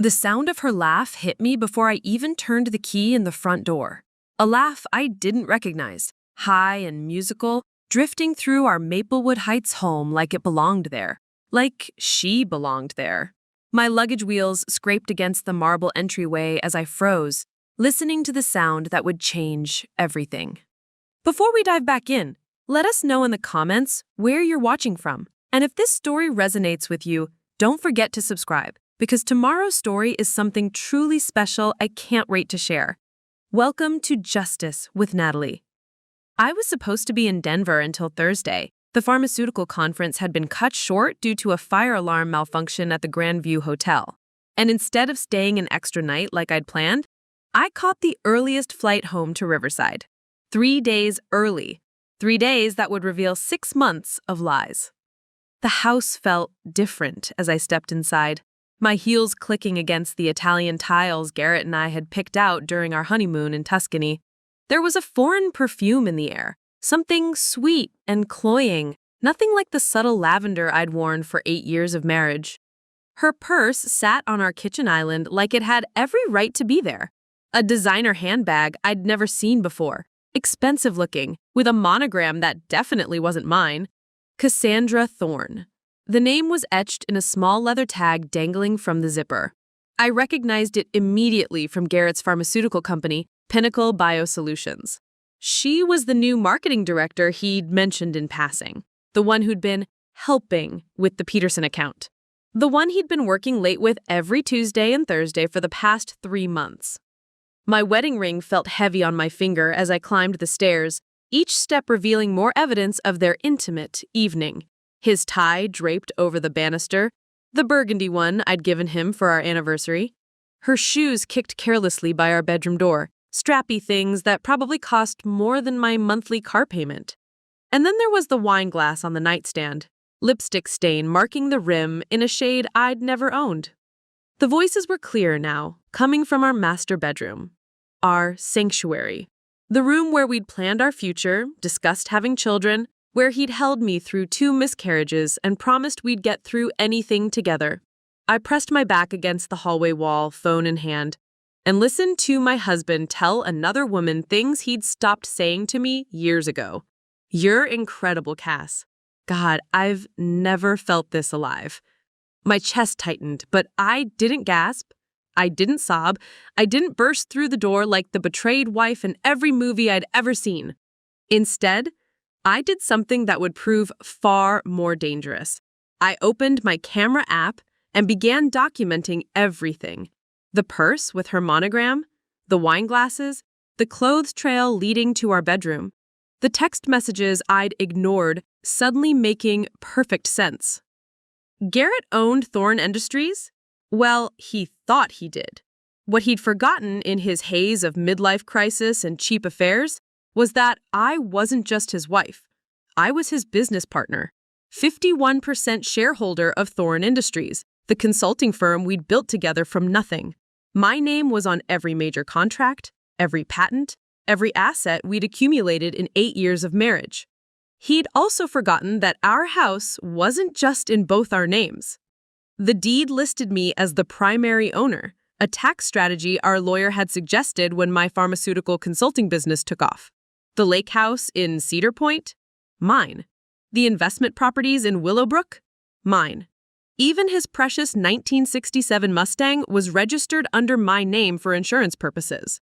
The sound of her laugh hit me before I even turned the key in the front door. A laugh I didn't recognize, high and musical, drifting through our Maplewood Heights home like it belonged there. Like she belonged there. My luggage wheels scraped against the marble entryway as I froze, listening to the sound that would change everything. Before we dive back in, let us know in the comments where you're watching from. And if this story resonates with you, don't forget to subscribe, because tomorrow's story is something truly special I can't wait to share. Welcome to Justice with Natalie. I was supposed to be in Denver until Thursday. The pharmaceutical conference had been cut short due to a fire alarm malfunction at the Grandview Hotel. And instead of staying an extra night like I'd planned, I caught the earliest flight home to Riverside. 3 days early. 3 days that would reveal 6 months of lies. The house felt different as I stepped inside, my heels clicking against the Italian tiles Garrett and I had picked out during our honeymoon in Tuscany. There was a foreign perfume in the air, something sweet and cloying, nothing like the subtle lavender I'd worn for 8 years of marriage. Her purse sat on our kitchen island like it had every right to be there. A designer handbag I'd never seen before, expensive looking, with a monogram that definitely wasn't mine. Cassandra Thorne. The name was etched in a small leather tag dangling from the zipper. I recognized it immediately from Garrett's pharmaceutical company, Pinnacle Biosolutions. She was the new marketing director he'd mentioned in passing, the one who'd been helping with the Peterson account, the one he'd been working late with every Tuesday and Thursday for the past 3 months. My wedding ring felt heavy on my finger as I climbed the stairs, each step revealing more evidence of their intimate evening. His tie draped over the banister, the burgundy one I'd given him for our anniversary. Her shoes kicked carelessly by our bedroom door, strappy things that probably cost more than my monthly car payment. And then there was the wine glass on the nightstand, lipstick stain marking the rim in a shade I'd never owned. The voices were clear now, coming from our master bedroom, our sanctuary, the room where we'd planned our future, discussed having children, where he'd held me through 2 miscarriages and promised we'd get through anything together. I pressed my back against the hallway wall, phone in hand, and listened to my husband tell another woman things he'd stopped saying to me years ago. "You're incredible, Cass. God, I've never felt this alive." My chest tightened, but I didn't gasp. I didn't sob. I didn't burst through the door like the betrayed wife in every movie I'd ever seen. Instead, I did something that would prove far more dangerous. I opened my camera app and began documenting everything. The purse with her monogram, the wine glasses, the clothes trail leading to our bedroom, the text messages I'd ignored suddenly making perfect sense. Garrett owned Thorne Industries? Well, he thought he did. What he'd forgotten in his haze of midlife crisis and cheap affairs was that I wasn't just his wife. I was his business partner, 51% shareholder of Thorne Industries, the consulting firm we'd built together from nothing. My name was on every major contract, every patent, every asset we'd accumulated in 8 years of marriage. He'd also forgotten that our house wasn't just in both our names. The deed listed me as the primary owner, a tax strategy our lawyer had suggested when my pharmaceutical consulting business took off. The lake house in Cedar Point? Mine. The investment properties in Willowbrook? Mine. Even his precious 1967 Mustang was registered under my name for insurance purposes.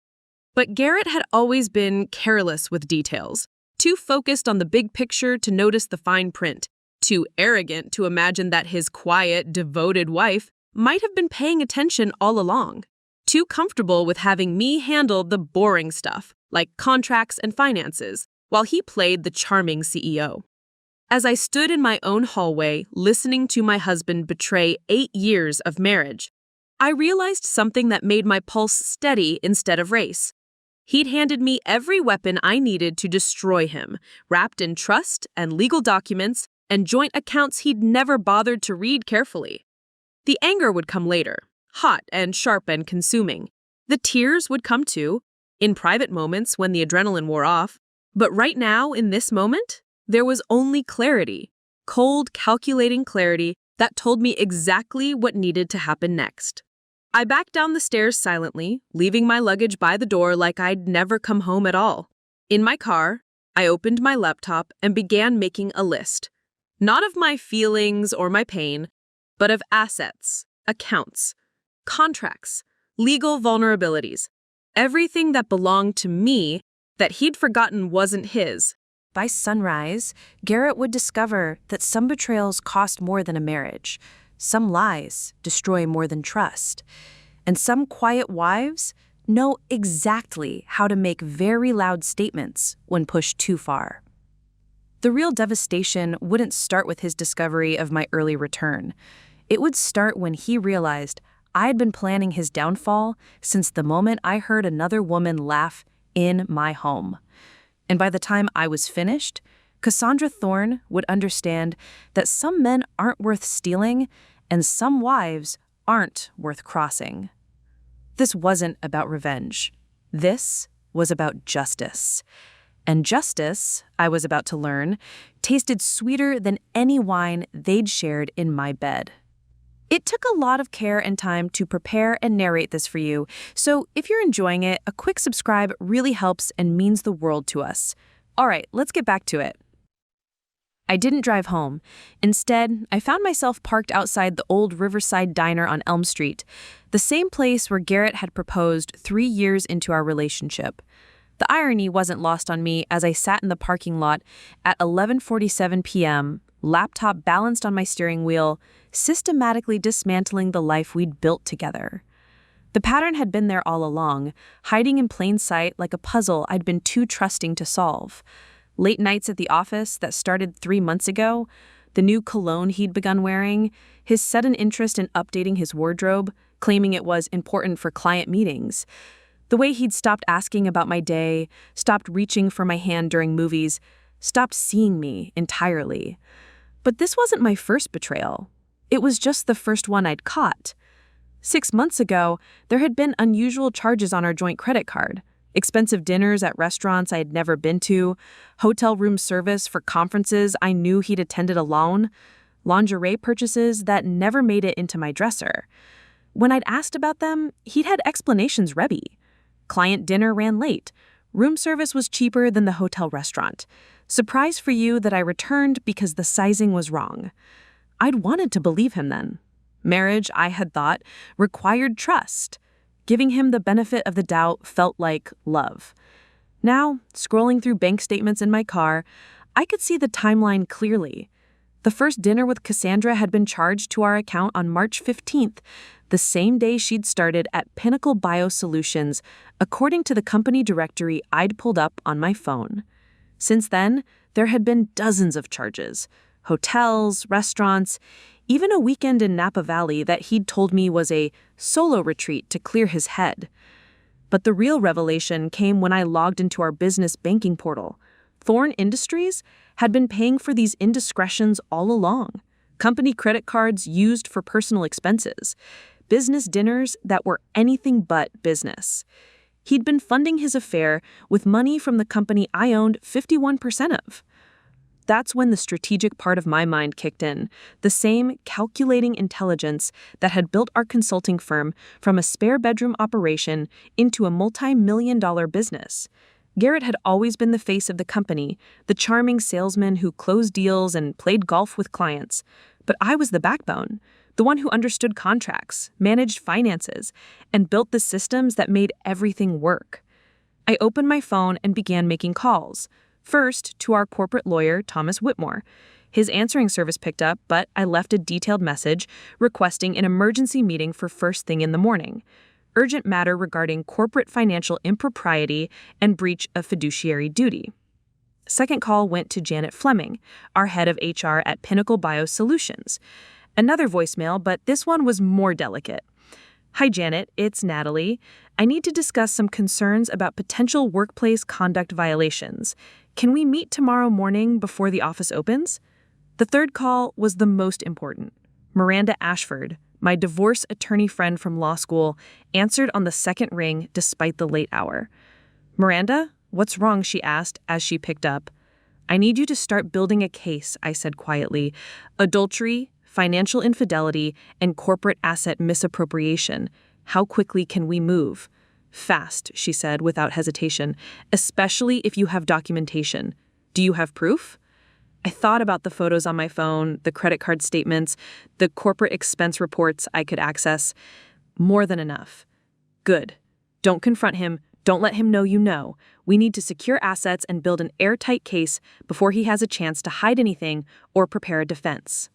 But Garrett had always been careless with details, too focused on the big picture to notice the fine print, too arrogant to imagine that his quiet, devoted wife might have been paying attention all along, too comfortable with having me handle the boring stuff, like contracts and finances, while he played the charming CEO. As I stood in my own hallway, listening to my husband betray 8 years of marriage, I realized something that made my pulse steady instead of race. He'd handed me every weapon I needed to destroy him, wrapped in trust and legal documents and joint accounts he'd never bothered to read carefully. The anger would come later, hot and sharp and consuming. The tears would come too, in private moments when the adrenaline wore off. But right now, in this moment, there was only clarity, cold, calculating clarity that told me exactly what needed to happen next. I backed down the stairs silently, leaving my luggage by the door like I'd never come home at all. In my car, I opened my laptop and began making a list. Not of my feelings or my pain, but of assets, accounts, contracts, legal vulnerabilities, everything that belonged to me that he'd forgotten wasn't his. By sunrise, Garrett would discover that some betrayals cost more than a marriage, some lies destroy more than trust, and some quiet wives know exactly how to make very loud statements when pushed too far. The real devastation wouldn't start with his discovery of my early return. It would start when he realized I'd been planning his downfall since the moment I heard another woman laugh in my home. And by the time I was finished, Cassandra Thorne would understand that some men aren't worth stealing and some wives aren't worth crossing. This wasn't about revenge. This was about justice. And justice, I was about to learn, tasted sweeter than any wine they'd shared in my bed. It took a lot of care and time to prepare and narrate this for you, so if you're enjoying it, a quick subscribe really helps and means the world to us. All right, let's get back to it. I didn't drive home. Instead, I found myself parked outside the old Riverside Diner on Elm Street, the same place where Garrett had proposed 3 years into our relationship. The irony wasn't lost on me as I sat in the parking lot at 11:47 p.m., laptop balanced on my steering wheel, systematically dismantling the life we'd built together. The pattern had been there all along, hiding in plain sight like a puzzle I'd been too trusting to solve. Late nights at the office that started 3 months ago, the new cologne he'd begun wearing, his sudden interest in updating his wardrobe, claiming it was important for client meetings, the way he'd stopped asking about my day, stopped reaching for my hand during movies, stopped seeing me entirely. But this wasn't my first betrayal. It was just the first one I'd caught. 6 months ago, there had been unusual charges on our joint credit card. Expensive dinners at restaurants I had never been to, hotel room service for conferences I knew he'd attended alone, lingerie purchases that never made it into my dresser. When I'd asked about them, he'd had explanations ready. Client dinner ran late. Room service was cheaper than the hotel restaurant. Surprise for you that I returned because the sizing was wrong. I'd wanted to believe him then. Marriage, I had thought, required trust. Giving him the benefit of the doubt felt like love. Now, scrolling through bank statements in my car, I could see the timeline clearly. The first dinner with Cassandra had been charged to our account on March 15th, the same day she'd started at Pinnacle Biosolutions, according to the company directory I'd pulled up on my phone. Since then, there had been dozens of charges. Hotels, restaurants, even a weekend in Napa Valley that he'd told me was a solo retreat to clear his head. But the real revelation came when I logged into our business banking portal. Thorne Industries had been paying for these indiscretions all along. Company credit cards used for personal expenses. Business dinners that were anything but business. He'd been funding his affair with money from the company I owned 51% of. That's when the strategic part of my mind kicked in, the same calculating intelligence that had built our consulting firm from a spare bedroom operation into a multi-million-dollar business. Garrett had always been the face of the company, the charming salesman who closed deals and played golf with clients. But I was the backbone, the one who understood contracts, managed finances, and built the systems that made everything work. I opened my phone and began making calls. First, to our corporate lawyer, Thomas Whitmore. His answering service picked up, but I left a detailed message requesting an emergency meeting for first thing in the morning. Urgent matter regarding corporate financial impropriety and breach of fiduciary duty. Second call went to Janet Fleming, our head of HR at Pinnacle Biosolutions. Another voicemail, but this one was more delicate. Hi, Janet, it's Natalie. I need to discuss some concerns about potential workplace conduct violations. Can we meet tomorrow morning before the office opens? The third call was the most important. Miranda Ashford, my divorce attorney friend from law school, answered on the second ring despite the late hour. Miranda, what's wrong? She asked as she picked up. I need you to start building a case, I said quietly. Adultery, financial infidelity, and corporate asset misappropriation. How quickly can we move? Fast, she said without hesitation, especially if you have documentation. Do you have proof? I thought about the photos on my phone, the credit card statements, the corporate expense reports I could access. More than enough. Good. Don't confront him. Don't let him know you know. We need to secure assets and build an airtight case before he has a chance to hide anything or prepare a defense.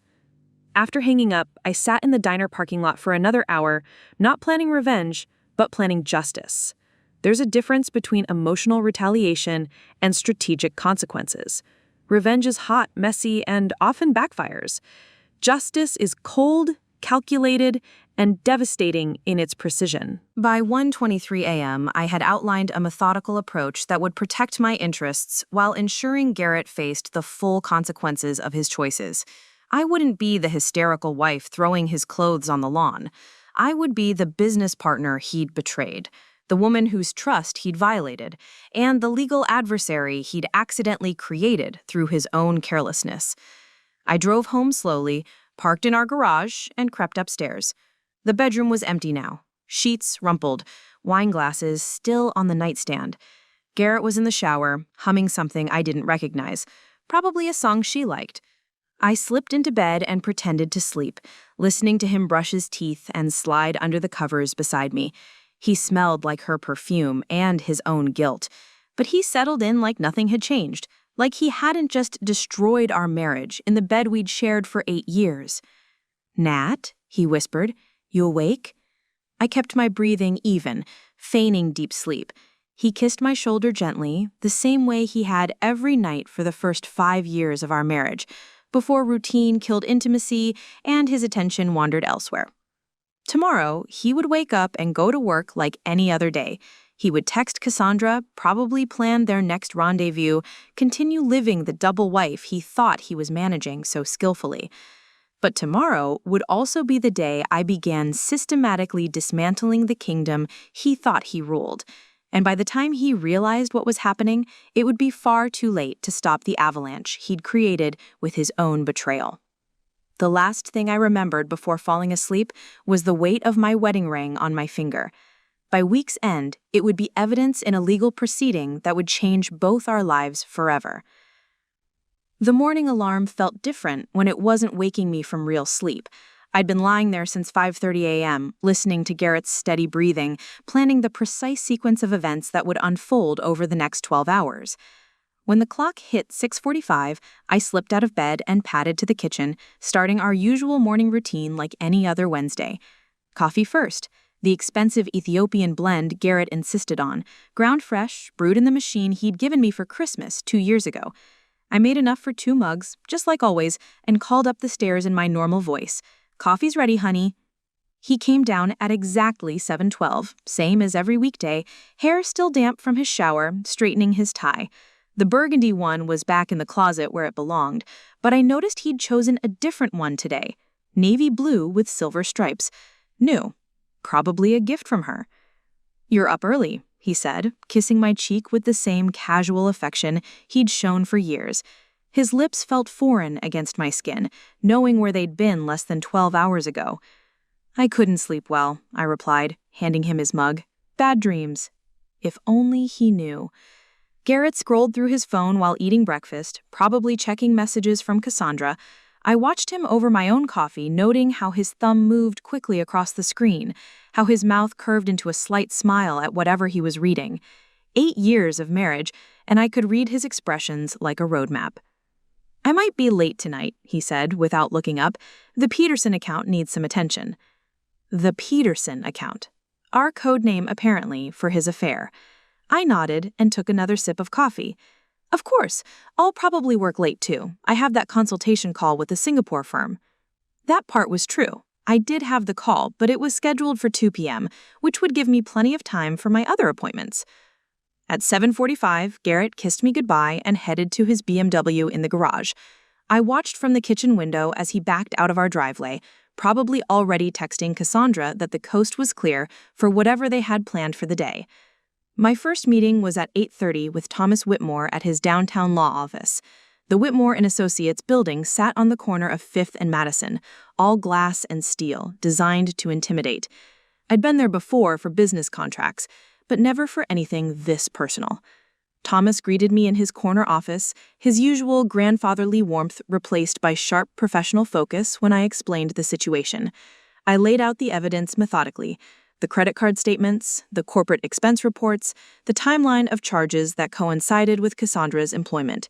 After hanging up, I sat in the diner parking lot for another hour, not planning revenge, but planning justice. There's a difference between emotional retaliation and strategic consequences. Revenge is hot, messy, and often backfires. Justice is cold, calculated, and devastating in its precision. By 1:23 a.m., I had outlined a methodical approach that would protect my interests while ensuring Garrett faced the full consequences of his choices. I wouldn't be the hysterical wife throwing his clothes on the lawn. I would be the business partner he'd betrayed, the woman whose trust he'd violated, and the legal adversary he'd accidentally created through his own carelessness. I drove home slowly, parked in our garage, and crept upstairs. The bedroom was empty now. Sheets rumpled, wine glasses still on the nightstand. Garrett was in the shower, humming something I didn't recognize, probably a song she liked. I slipped into bed and pretended to sleep, listening to him brush his teeth and slide under the covers beside me. He smelled like her perfume and his own guilt, but he settled in like nothing had changed, like he hadn't just destroyed our marriage in the bed we'd shared for 8 years. "Nat," he whispered, "you awake?" I kept my breathing even, feigning deep sleep. He kissed my shoulder gently, the same way he had every night for the first 5 years of our marriage, before routine killed intimacy and his attention wandered elsewhere. Tomorrow, he would wake up and go to work like any other day. He would text Cassandra, probably plan their next rendezvous, continue living the double wife he thought he was managing so skillfully. But tomorrow would also be the day I began systematically dismantling the kingdom he thought he ruled. And by the time he realized what was happening, it would be far too late to stop the avalanche he'd created with his own betrayal. The last thing I remembered before falling asleep was the weight of my wedding ring on my finger. By week's end, it would be evidence in a legal proceeding that would change both our lives forever. The morning alarm felt different when it wasn't waking me from real sleep. I'd been lying there since 5:30 a.m., listening to Garrett's steady breathing, planning the precise sequence of events that would unfold over the next 12 hours. When the clock hit 6:45, I slipped out of bed and padded to the kitchen, starting our usual morning routine like any other Wednesday. Coffee first, the expensive Ethiopian blend Garrett insisted on, ground fresh, brewed in the machine he'd given me for Christmas 2 years ago. I made enough for 2 mugs, just like always, and called up the stairs in my normal voice. "Coffee's ready, honey." He came down at exactly 7:12, same as every weekday, hair still damp from his shower, straightening his tie. The burgundy one was back in the closet where it belonged, but I noticed he'd chosen a different one today, navy blue with silver stripes. New. Probably a gift from her. "You're up early," he said, kissing my cheek with the same casual affection he'd shown for years. His lips felt foreign against my skin, knowing where they'd been less than 12 hours ago. "I couldn't sleep well," I replied, handing him his mug. "Bad dreams." If only he knew. Garrett scrolled through his phone while eating breakfast, probably checking messages from Cassandra. I watched him over my own coffee, noting how his thumb moved quickly across the screen, how his mouth curved into a slight smile at whatever he was reading. 8 years of marriage, and I could read his expressions like a roadmap. "I might be late tonight," he said, without looking up. "The Peterson account needs some attention." The Peterson account. Our code name, apparently, for his affair. I nodded and took another sip of coffee. "Of course, I'll probably work late too. I have that consultation call with the Singapore firm." That part was true. I did have the call, but it was scheduled for 2 p.m., which would give me plenty of time for my other appointments. At 7:45, Garrett kissed me goodbye and headed to his BMW in the garage. I watched from the kitchen window as he backed out of our driveway, probably already texting Cassandra that the coast was clear for whatever they had planned for the day. My first meeting was at 8:30 with Thomas Whitmore at his downtown law office. The Whitmore & Associates building sat on the corner of 5th and Madison, all glass and steel, designed to intimidate. I'd been there before for business contracts, but never for anything this personal. Thomas greeted me in his corner office, his usual grandfatherly warmth replaced by sharp professional focus when I explained the situation. I laid out the evidence methodically: the credit card statements, the corporate expense reports, the timeline of charges that coincided with Cassandra's employment.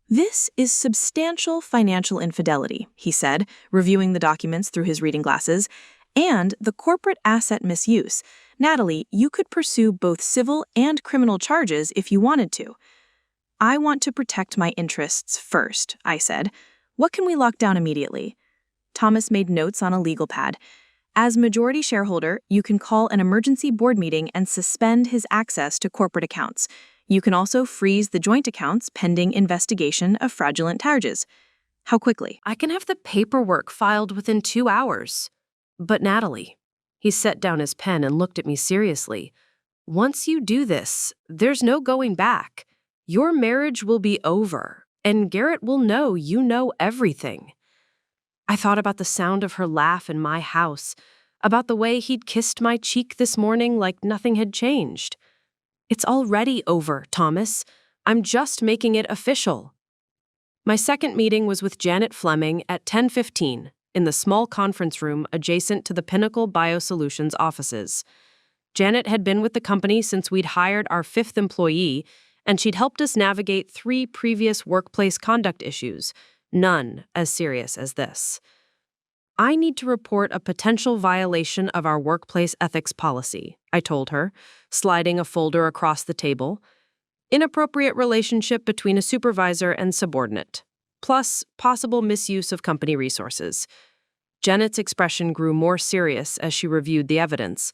"This is substantial financial infidelity," he said, reviewing the documents through his reading glasses, "and the corporate asset misuse. Natalie, you could pursue both civil and criminal charges if you wanted to." "I want to protect my interests first," I said. "What can we lock down immediately?" Thomas made notes on a legal pad. "As majority shareholder, you can call an emergency board meeting and suspend his access to corporate accounts. You can also freeze the joint accounts pending investigation of fraudulent charges." "How quickly?" I can have the paperwork filed within 2 hours. But Natalie, he set down his pen and looked at me seriously. Once you do this, there's no going back. Your marriage will be over, and Garrett will know you know everything. I thought about the sound of her laugh in my house, about the way he'd kissed my cheek this morning like nothing had changed. It's already over, Thomas. I'm just making it official. My second meeting was with Janet Fleming at 10:15 in the small conference room adjacent to the Pinnacle Biosolutions offices. Janet had been with the company since we'd hired our 5th employee, and she'd helped us navigate 3 previous workplace conduct issues, none as serious as this. "I need to report a potential violation of our workplace ethics policy," I told her, sliding a folder across the table. "Inappropriate relationship between a supervisor and subordinate, plus possible misuse of company resources." Janet's expression grew more serious as she reviewed the evidence.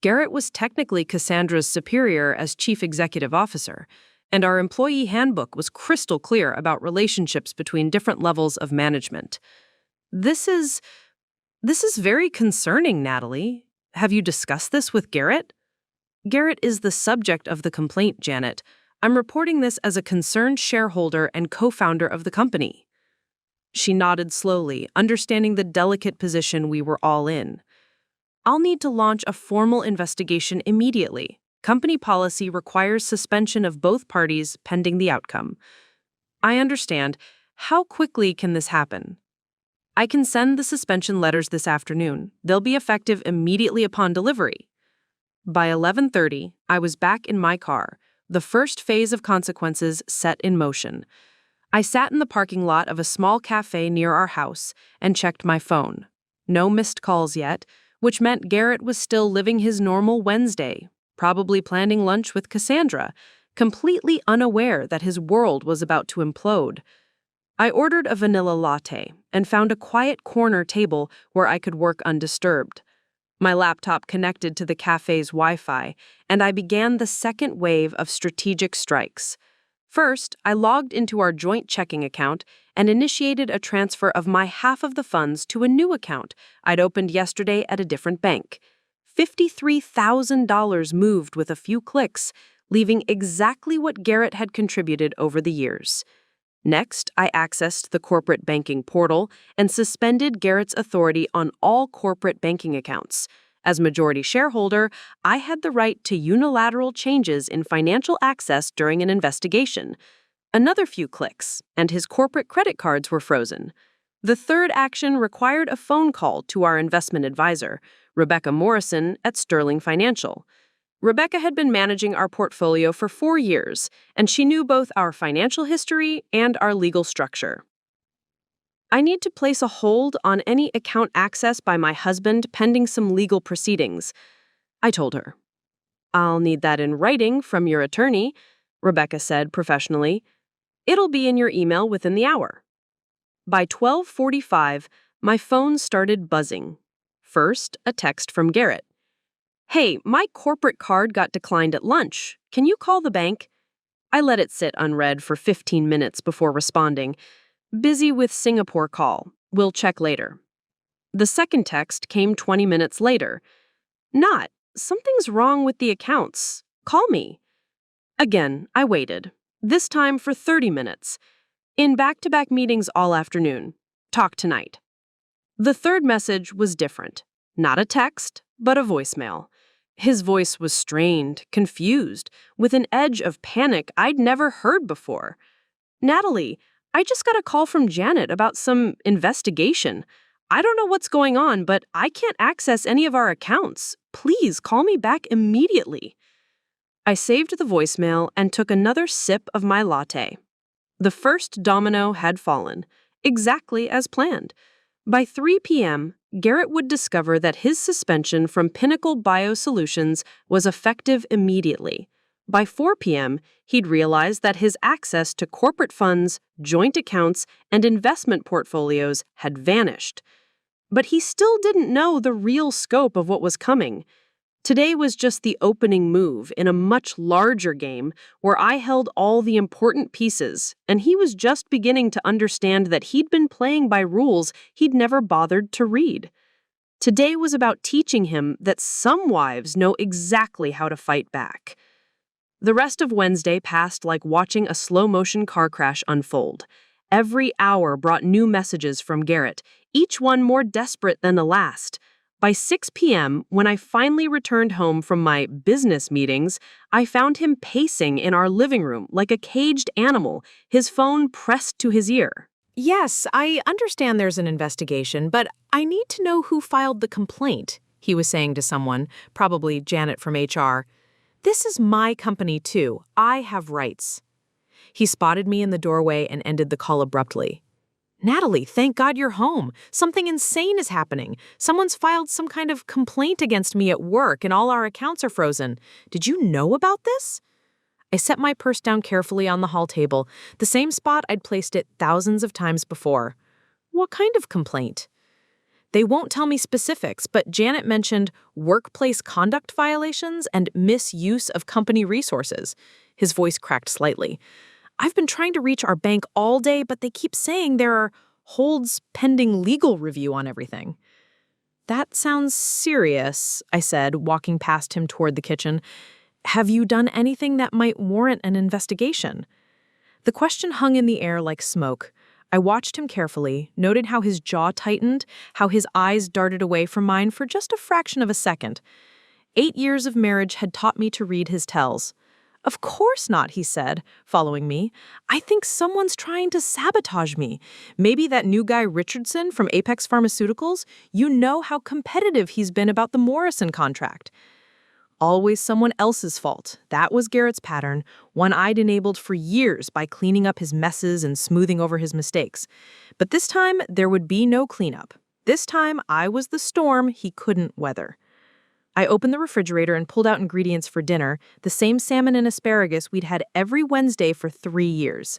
Garrett was technically Cassandra's superior as chief executive officer, and our employee handbook was crystal clear about relationships between different levels of management. This is very concerning, Natalie. Have you discussed this with Garrett?" "Garrett is the subject of the complaint, Janet. I'm reporting this as a concerned shareholder and co-founder of the company." She nodded slowly, understanding the delicate position we were all in. "I'll need to launch a formal investigation immediately. Company policy requires suspension of both parties pending the outcome." "I understand. How quickly can this happen?" "I can send the suspension letters this afternoon. They'll be effective immediately upon delivery." By 11:30, I was back in my car, the first phase of consequences set in motion. I sat in the parking lot of a small cafe near our house and checked my phone. No missed calls yet, which meant Garrett was still living his normal Wednesday, probably planning lunch with Cassandra, completely unaware that his world was about to implode. I ordered a vanilla latte and found a quiet corner table where I could work undisturbed. My laptop connected to the cafe's Wi-Fi, and I began the second wave of strategic strikes. First, I logged into our joint checking account and initiated a transfer of my half of the funds to a new account I'd opened yesterday at a different bank. $53,000 moved with a few clicks, leaving exactly what Garrett had contributed over the years. Next, I accessed the corporate banking portal and suspended Garrett's authority on all corporate banking accounts. As majority shareholder, I had the right to unilateral changes in financial access during an investigation. Another few clicks, and his corporate credit cards were frozen. The third action required a phone call to our investment advisor, Rebecca Morrison at Sterling Financial. Rebecca had been managing our portfolio for 4 years, and she knew both our financial history and our legal structure. "I need to place a hold on any account access by my husband pending some legal proceedings," I told her. "I'll need that in writing from your attorney," Rebecca said professionally. "It'll be in your email within the hour." By 12:45, my phone started buzzing. First, a text from Garrett. "Hey, my corporate card got declined at lunch. Can you call the bank?" I let it sit unread for 15 minutes before responding. "Busy with Singapore call. We'll check later." The second text came 20 minutes later. "Not. Something's wrong with the accounts. Call me." Again, I waited, this time for 30 minutes. "In back-to-back meetings all afternoon. Talk tonight." The third message was different. Not a text, but a voicemail. His voice was strained, confused, with an edge of panic I'd never heard before. "Natalie, I just got a call from Janet about some investigation. I don't know what's going on, but I can't access any of our accounts. Please call me back immediately." I saved the voicemail and took another sip of my latte. The first domino had fallen, exactly as planned. By 3 p.m., Garrett would discover that his suspension from Pinnacle Biosolutions was effective immediately. By 4 p.m., he'd realize that his access to corporate funds, joint accounts, and investment portfolios had vanished. But he still didn't know the real scope of what was coming. Today was just the opening move in a much larger game where I held all the important pieces, and he was just beginning to understand that he'd been playing by rules he'd never bothered to read. Today was about teaching him that some wives know exactly how to fight back. The rest of Wednesday passed like watching a slow-motion car crash unfold. Every hour brought new messages from Garrett, each one more desperate than the last. By 6 p.m., when I finally returned home from my business meetings, I found him pacing in our living room like a caged animal, his phone pressed to his ear. Yes, I understand there's an investigation, but I need to know who filed the complaint, he was saying to someone, probably Janet from HR. This is my company too. I have rights. He spotted me in the doorway and ended the call abruptly. Natalie, thank God you're home. Something insane is happening. Someone's filed some kind of complaint against me at work and all our accounts are frozen. Did you know about this? I set my purse down carefully on the hall table, the same spot I'd placed it thousands of times before. What kind of complaint? They won't tell me specifics, but Janet mentioned workplace conduct violations and misuse of company resources. His voice cracked slightly. I've been trying to reach our bank all day, but they keep saying there are holds pending legal review on everything. That sounds serious, I said, walking past him toward the kitchen. Have you done anything that might warrant an investigation? The question hung in the air like smoke. I watched him carefully, noted how his jaw tightened, how his eyes darted away from mine for just a fraction of a second. 8 years of marriage had taught me to read his tells. Of course not, he said, following me. I think someone's trying to sabotage me. Maybe that new guy Richardson from Apex Pharmaceuticals. You know how competitive he's been about the Morrison contract. Always someone else's fault. That was Garrett's pattern, one I'd enabled for years by cleaning up his messes and smoothing over his mistakes. But this time, there would be no cleanup. This time, I was the storm he couldn't weather. I opened the refrigerator and pulled out ingredients for dinner, the same salmon and asparagus we'd had every Wednesday for 3 years.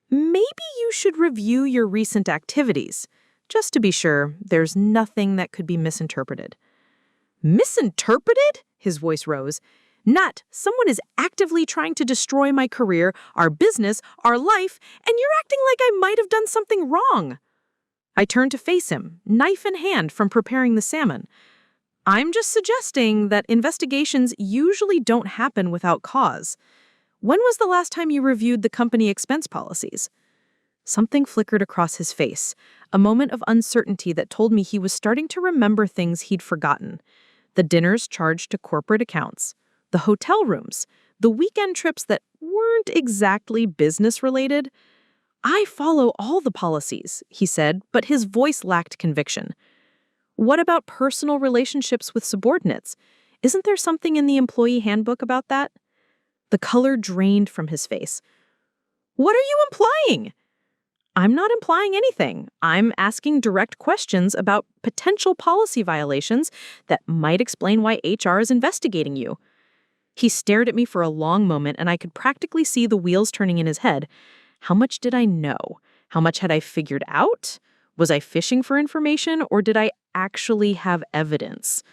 Maybe you should review your recent activities, just to be sure there's nothing that could be misinterpreted. Misinterpreted? His voice rose. Nat, someone is actively trying to destroy my career, our business, our life, and you're acting like I might have done something wrong. I turned to face him, knife in hand from preparing the salmon. I'm just suggesting that investigations usually don't happen without cause. When was the last time you reviewed the company expense policies? Something flickered across his face, a moment of uncertainty that told me he was starting to remember things he'd forgotten. The dinners charged to corporate accounts, the hotel rooms, the weekend trips that weren't exactly business-related. I follow all the policies, he said, but his voice lacked conviction. What about personal relationships with subordinates? Isn't there something in the employee handbook about that? The color drained from his face. What are you implying? I'm not implying anything. I'm asking direct questions about potential policy violations that might explain why HR is investigating you. He stared at me for a long moment, and I could practically see the wheels turning in his head. How much did I know? How much had I figured out? Was I fishing for information, or did I actually have evidence?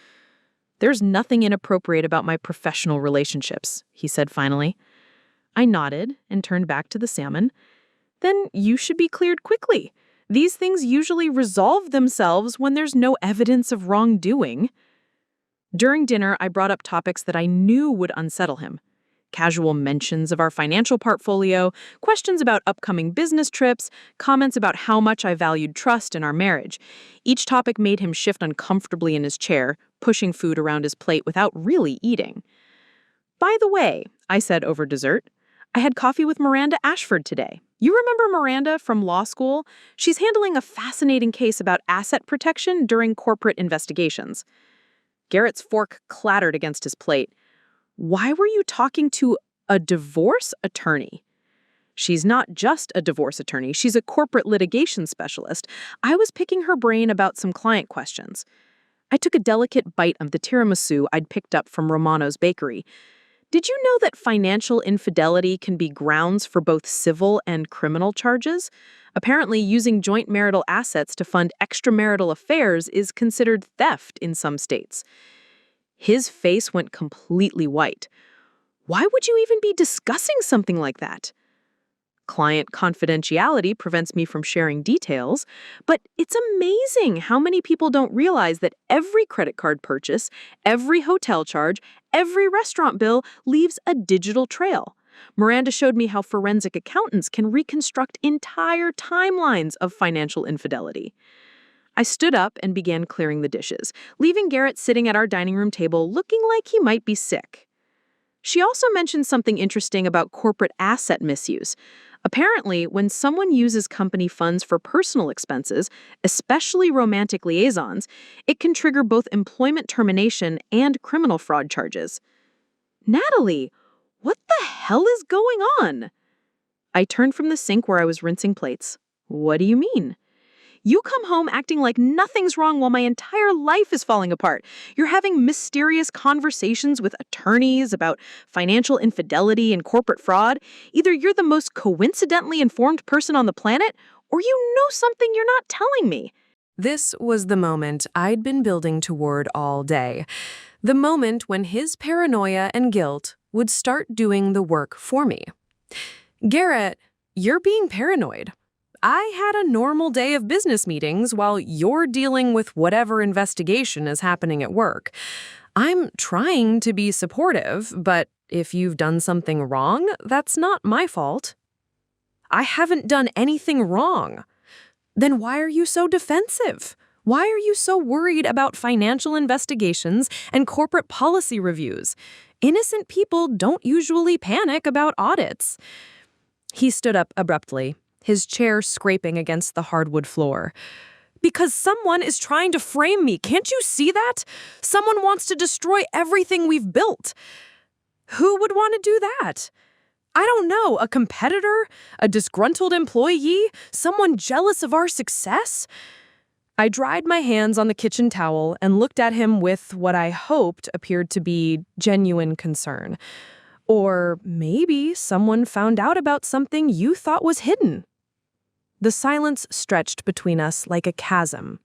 There's nothing inappropriate about my professional relationships, he said finally. I nodded and turned back to the salmon. Then you should be cleared quickly. These things usually resolve themselves when there's no evidence of wrongdoing. During dinner, I brought up topics that I knew would unsettle him. Casual mentions of our financial portfolio, questions about upcoming business trips, comments about how much I valued trust in our marriage. Each topic made him shift uncomfortably in his chair, pushing food around his plate without really eating. "By the way," I said over dessert, "I had coffee with Miranda Ashford today. You remember Miranda from law school? She's handling a fascinating case about asset protection during corporate investigations." Garrett's fork clattered against his plate. "Why were you talking to a divorce attorney?" "She's not just a divorce attorney, she's a corporate litigation specialist. I was picking her brain about some client questions." I took a delicate bite of the tiramisu I'd picked up from Romano's bakery. "Did you know that financial infidelity can be grounds for both civil and criminal charges? Apparently, using joint marital assets to fund extramarital affairs is considered theft in some states." His face went completely white. "Why would you even be discussing something like that?" "Client confidentiality prevents me from sharing details, but it's amazing how many people don't realize that every credit card purchase, every hotel charge, every restaurant bill leaves a digital trail. Miranda showed me how forensic accountants can reconstruct entire timelines of financial infidelity." I stood up and began clearing the dishes, leaving Garrett sitting at our dining room table looking like he might be sick. She also mentioned something interesting about corporate asset misuse. Apparently, when someone uses company funds for personal expenses, especially romantic liaisons, it can trigger both employment termination and criminal fraud charges. "Natalie, what the hell is going on?" I turned from the sink where I was rinsing plates. "What do you mean?" "You come home acting like nothing's wrong while my entire life is falling apart. You're having mysterious conversations with attorneys about financial infidelity and corporate fraud. Either you're the most coincidentally informed person on the planet, or you know something you're not telling me." This was the moment I'd been building toward all day. The moment when his paranoia and guilt would start doing the work for me. "Garrett, you're being paranoid. I had a normal day of business meetings while you're dealing with whatever investigation is happening at work. I'm trying to be supportive, but if you've done something wrong, that's not my fault." "I haven't done anything wrong." "Then why are you so defensive? Why are you so worried about financial investigations and corporate policy reviews? Innocent people don't usually panic about audits." He stood up abruptly, his chair scraping against the hardwood floor. "Because someone is trying to frame me. Can't you see that? Someone wants to destroy everything we've built." "Who would want to do that?" "I don't know. A competitor? A disgruntled employee? Someone jealous of our success?" I dried my hands on the kitchen towel and looked at him with what I hoped appeared to be genuine concern. "Or maybe someone found out about something you thought was hidden." The silence stretched between us like a chasm.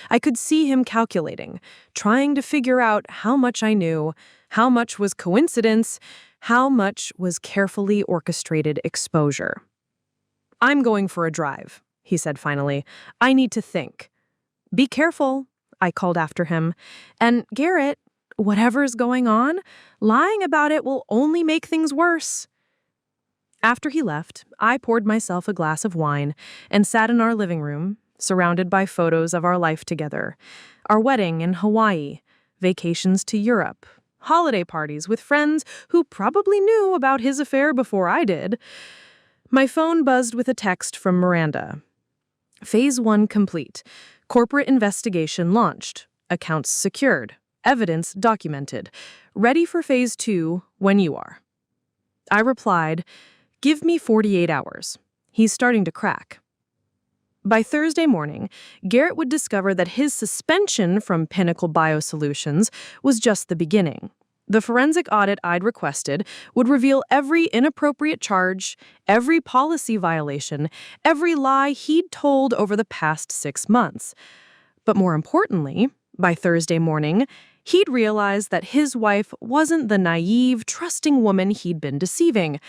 I could see him calculating, trying to figure out how much I knew, how much was coincidence, how much was carefully orchestrated exposure. "I'm going for a drive," he said finally. "I need to think." "Be careful," I called after him. "And Garrett, whatever's going on, lying about it will only make things worse." After he left, I poured myself a glass of wine and sat in our living room, surrounded by photos of our life together. Our wedding in Hawaii, vacations to Europe, holiday parties with friends who probably knew about his affair before I did. My phone buzzed with a text from Miranda. "Phase 1 complete. Corporate investigation launched. Accounts secured. Evidence documented. Ready for Phase 2 when you are." I replied, "Give me 48 hours. He's starting to crack." By Thursday morning, Garrett would discover that his suspension from Pinnacle Biosolutions was just the beginning. The forensic audit I'd requested would reveal every inappropriate charge, every policy violation, every lie he'd told over the past 6 months. But more importantly, by Thursday morning, he'd realized that his wife wasn't the naive, trusting woman he'd been deceiving.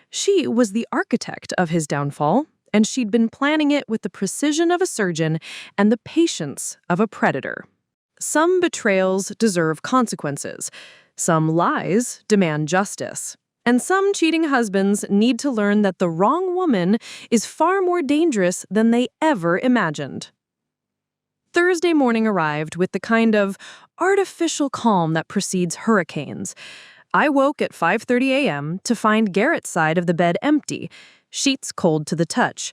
She was the architect of his downfall, and she'd been planning it with the precision of a surgeon and the patience of a predator. Some betrayals deserve consequences. Some lies demand justice. And some cheating husbands need to learn that the wrong woman is far more dangerous than they ever imagined. Thursday morning arrived with the kind of artificial calm that precedes hurricanes. I woke at 5:30 a.m. to find Garrett's side of the bed empty, sheets cold to the touch.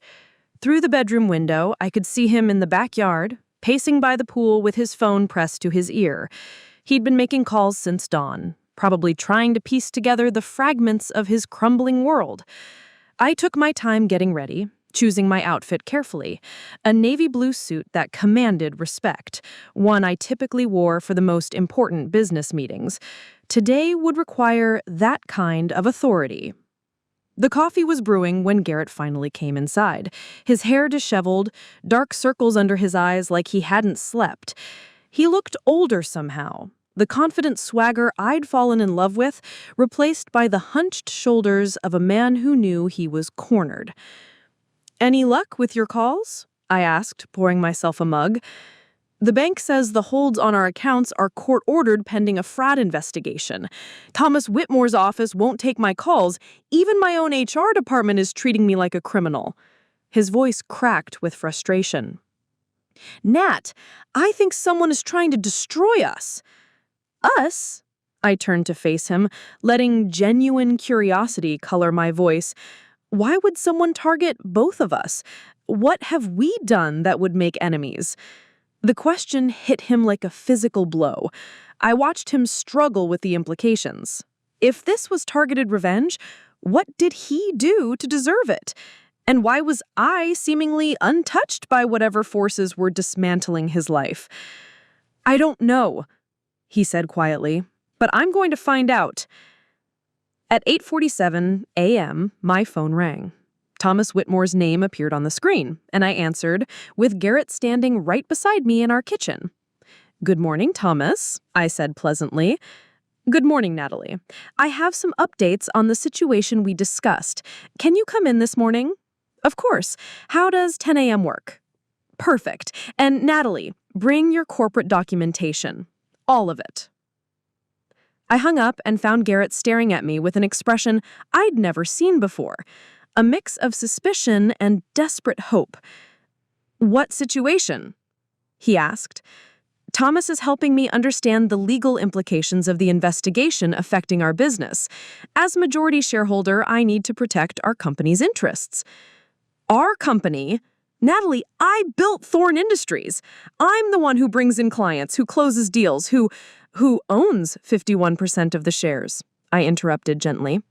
Through the bedroom window, I could see him in the backyard, pacing by the pool with his phone pressed to his ear. He'd been making calls since dawn, probably trying to piece together the fragments of his crumbling world. I took my time getting ready, choosing my outfit carefully. A navy blue suit that commanded respect, one I typically wore for the most important business meetings. Today would require that kind of authority. The coffee was brewing when Garrett finally came inside, his hair disheveled, dark circles under his eyes like he hadn't slept. He looked older somehow, the confident swagger I'd fallen in love with, replaced by the hunched shoulders of a man who knew he was cornered. "Any luck with your calls?" I asked, pouring myself a mug. "The bank says the holds on our accounts are court-ordered pending a fraud investigation. Thomas Whitmore's office won't take my calls. Even my own HR department is treating me like a criminal." His voice cracked with frustration. "Nat, I think someone is trying to destroy us." "Us?" I turned to face him, letting genuine curiosity color my voice. Why would someone target both of us? What have we done that would make enemies? The question hit him like a physical blow. I watched him struggle with the implications. If this was targeted revenge, what did he do to deserve it? And why was I seemingly untouched by whatever forces were dismantling his life? "I don't know," he said quietly, "but I'm going to find out." At 8:47 a.m., my phone rang. Thomas Whitmore's name appeared on the screen, and I answered, with Garrett standing right beside me in our kitchen. "Good morning, Thomas," I said pleasantly. "Good morning, Natalie. I have some updates on the situation we discussed. Can you come in this morning?" "Of course. How does 10 a.m. work?" "Perfect. And Natalie, bring your corporate documentation. All of it." I hung up and found Garrett staring at me with an expression I'd never seen before, a mix of suspicion and desperate hope. "What situation?" he asked. "Thomas is helping me understand the legal implications of the investigation affecting our business. As majority shareholder, I need to protect our company's interests." "Our company?" "Natalie, I built Thorne Industries. I'm the one who brings in clients, who closes deals, who owns 51% of the shares," I interrupted gently.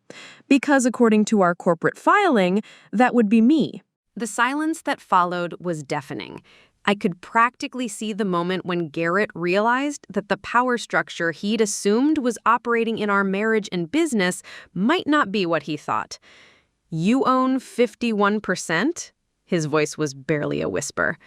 "Because according to our corporate filing, that would be me." The silence that followed was deafening. I could practically see the moment when Garrett realized that the power structure he'd assumed was operating in our marriage and business might not be what he thought. "You own 51%? His voice was barely a whisper.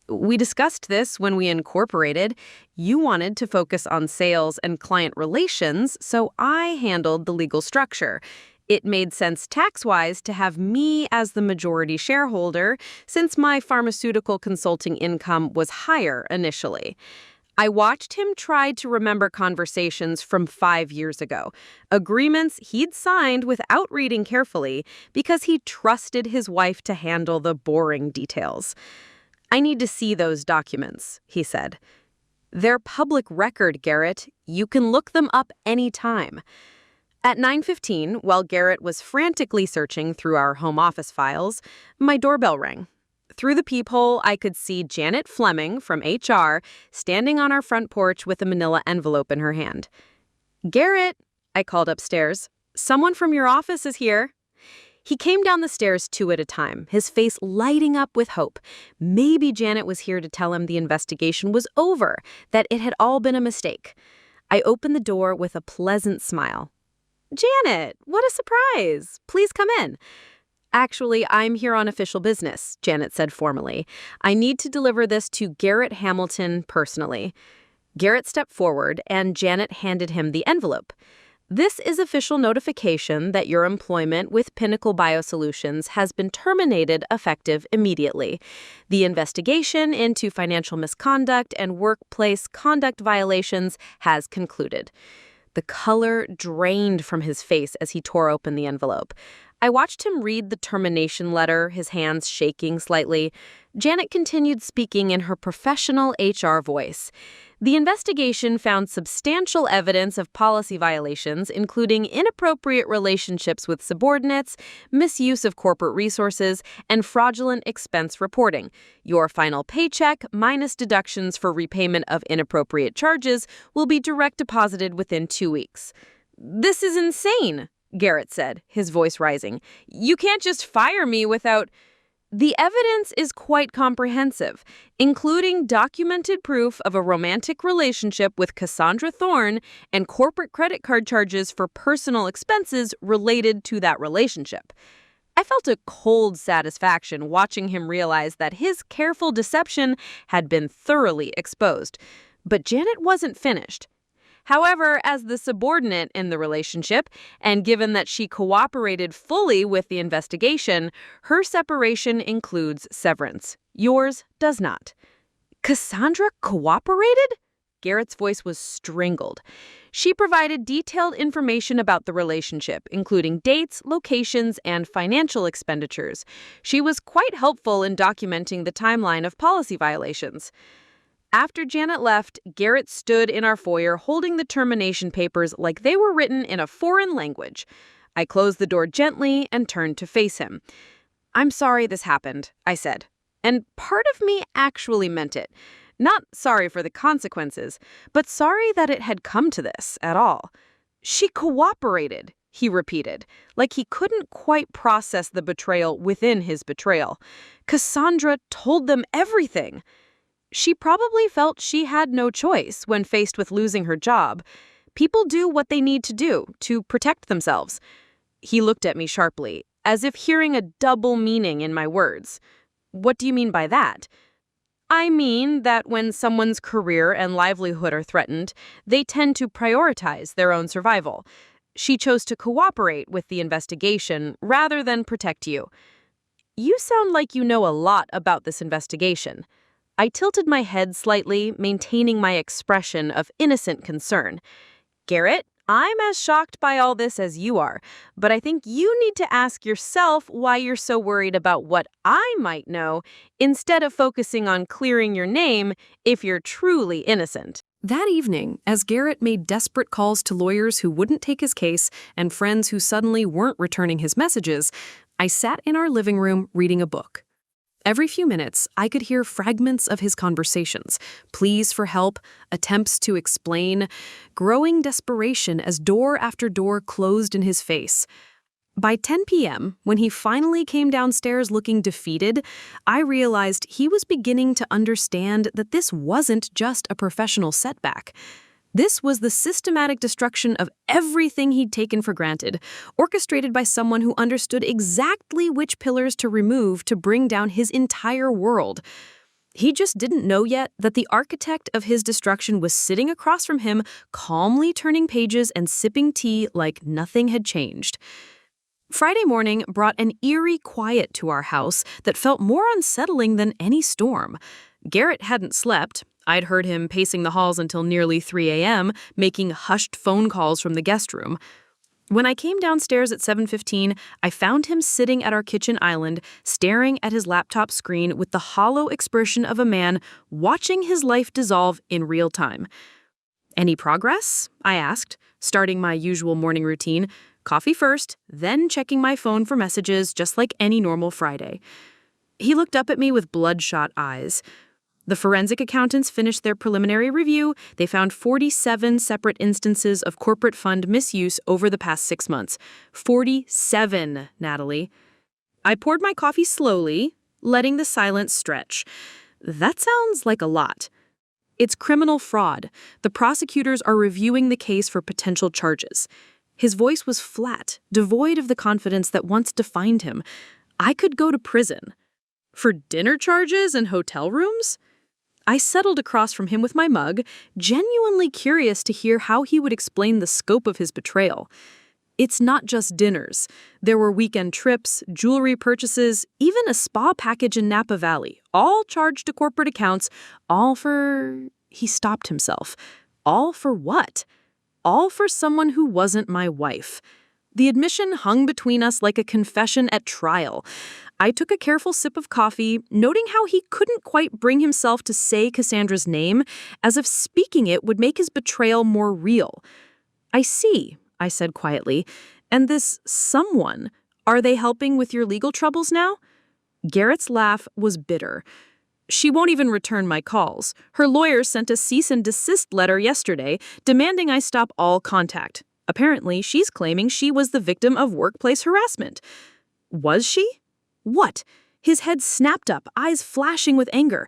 "We discussed this when we incorporated. You wanted to focus on sales and client relations, so I handled the legal structure. It made sense tax-wise to have me as the majority shareholder since my pharmaceutical consulting income was higher initially." I watched him try to remember conversations from 5 years ago, agreements he'd signed without reading carefully because he trusted his wife to handle the boring details. "I need to see those documents," he said. "They're public record, Garrett. You can look them up anytime." At 9:15, while Garrett was frantically searching through our home office files, my doorbell rang. Through the peephole, I could see Janet Fleming from HR standing on our front porch with a manila envelope in her hand. "Garrett," I called upstairs, "someone from your office is here." He came down the stairs 2 at a time, his face lighting up with hope. Maybe Janet was here to tell him the investigation was over, that it had all been a mistake. I opened the door with a pleasant smile. "Janet, what a surprise. Please come in." "Actually, I'm here on official business," Janet said formally. "I need to deliver this to Garrett Hamilton personally." Garrett stepped forward, and Janet handed him the envelope. "This is official notification that your employment with Pinnacle Biosolutions has been terminated effective immediately. The investigation into financial misconduct and workplace conduct violations has concluded. The color drained from his face as he tore open the envelope. I watched him read the termination letter, his hands shaking slightly. Janet continued speaking in her professional HR voice. The investigation found substantial evidence of policy violations, including inappropriate relationships with subordinates, misuse of corporate resources, and fraudulent expense reporting. Your final paycheck, minus deductions for repayment of inappropriate charges, will be direct deposited within 2 weeks. "This is insane," Garrett said, his voice rising. "You can't just fire me without—" The evidence is quite comprehensive, including documented proof of a romantic relationship with Cassandra Thorne and corporate credit card charges for personal expenses related to that relationship. I felt a cold satisfaction watching him realize that his careful deception had been thoroughly exposed. But Janet wasn't finished. However, as the subordinate in the relationship, and given that she cooperated fully with the investigation, her separation includes severance. Yours does not. Cassandra cooperated? Garrett's voice was strangled. She provided detailed information about the relationship, including dates, locations, and financial expenditures. She was quite helpful in documenting the timeline of policy violations. After Janet left, Garrett stood in our foyer holding the termination papers like they were written in a foreign language. I closed the door gently and turned to face him. "I'm sorry this happened," I said. And part of me actually meant it. Not sorry for the consequences, but sorry that it had come to this at all. "She cooperated," he repeated, like he couldn't quite process the betrayal within his betrayal. "Cassandra told them everything." She probably felt she had no choice when faced with losing her job. People do what they need to do to protect themselves. He looked at me sharply, as if hearing a double meaning in my words. "What do you mean by that?" "I mean that when someone's career and livelihood are threatened, they tend to prioritize their own survival. She chose to cooperate with the investigation rather than protect you." "You sound like you know a lot about this investigation." I tilted my head slightly, maintaining my expression of innocent concern. "Garrett, I'm as shocked by all this as you are, but I think you need to ask yourself why you're so worried about what I might know instead of focusing on clearing your name if you're truly innocent." That evening, as Garrett made desperate calls to lawyers who wouldn't take his case and friends who suddenly weren't returning his messages, I sat in our living room reading a book. Every few minutes, I could hear fragments of his conversations, pleas for help, attempts to explain, growing desperation as door after door closed in his face. By 10 p.m., when he finally came downstairs looking defeated, I realized he was beginning to understand that this wasn't just a professional setback. This was the systematic destruction of everything he'd taken for granted, orchestrated by someone who understood exactly which pillars to remove to bring down his entire world. He just didn't know yet that the architect of his destruction was sitting across from him, calmly turning pages and sipping tea like nothing had changed. Friday morning brought an eerie quiet to our house that felt more unsettling than any storm. Garrett hadn't slept. I'd heard him pacing the halls until nearly 3 a.m., making hushed phone calls from the guest room. When I came downstairs at 7:15, I found him sitting at our kitchen island, staring at his laptop screen with the hollow expression of a man watching his life dissolve in real time. "Any progress?" I asked, starting my usual morning routine. Coffee first, then checking my phone for messages just like any normal Friday. He looked up at me with bloodshot eyes. "The forensic accountants finished their preliminary review. They found 47 separate instances of corporate fund misuse over the past 6 months. 47, Natalie." I poured my coffee slowly, letting the silence stretch. That sounds like a lot. "It's criminal fraud. The prosecutors are reviewing the case for potential charges." His voice was flat, devoid of the confidence that once defined him. I could go to prison. "For dinner charges and hotel rooms?" I settled across from him with my mug, genuinely curious to hear how he would explain the scope of his betrayal. "It's not just dinners. There were weekend trips, jewelry purchases, even a spa package in Napa Valley, all charged to corporate accounts, all for—" He stopped himself. "All for what?" all for someone who wasn't my wife. The admission hung between us like a confession at trial. I took a careful sip of coffee, noting how he couldn't quite bring himself to say Cassandra's name, as if speaking it would make his betrayal more real. "I see," I said quietly. "And this someone, are they helping with your legal troubles now?" Garrett's laugh was bitter. "She won't even return my calls. Her lawyer sent a cease and desist letter yesterday demanding I stop all contact. Apparently, she's claiming she was the victim of workplace harassment." "Was she? What?" His head snapped up, eyes flashing with anger.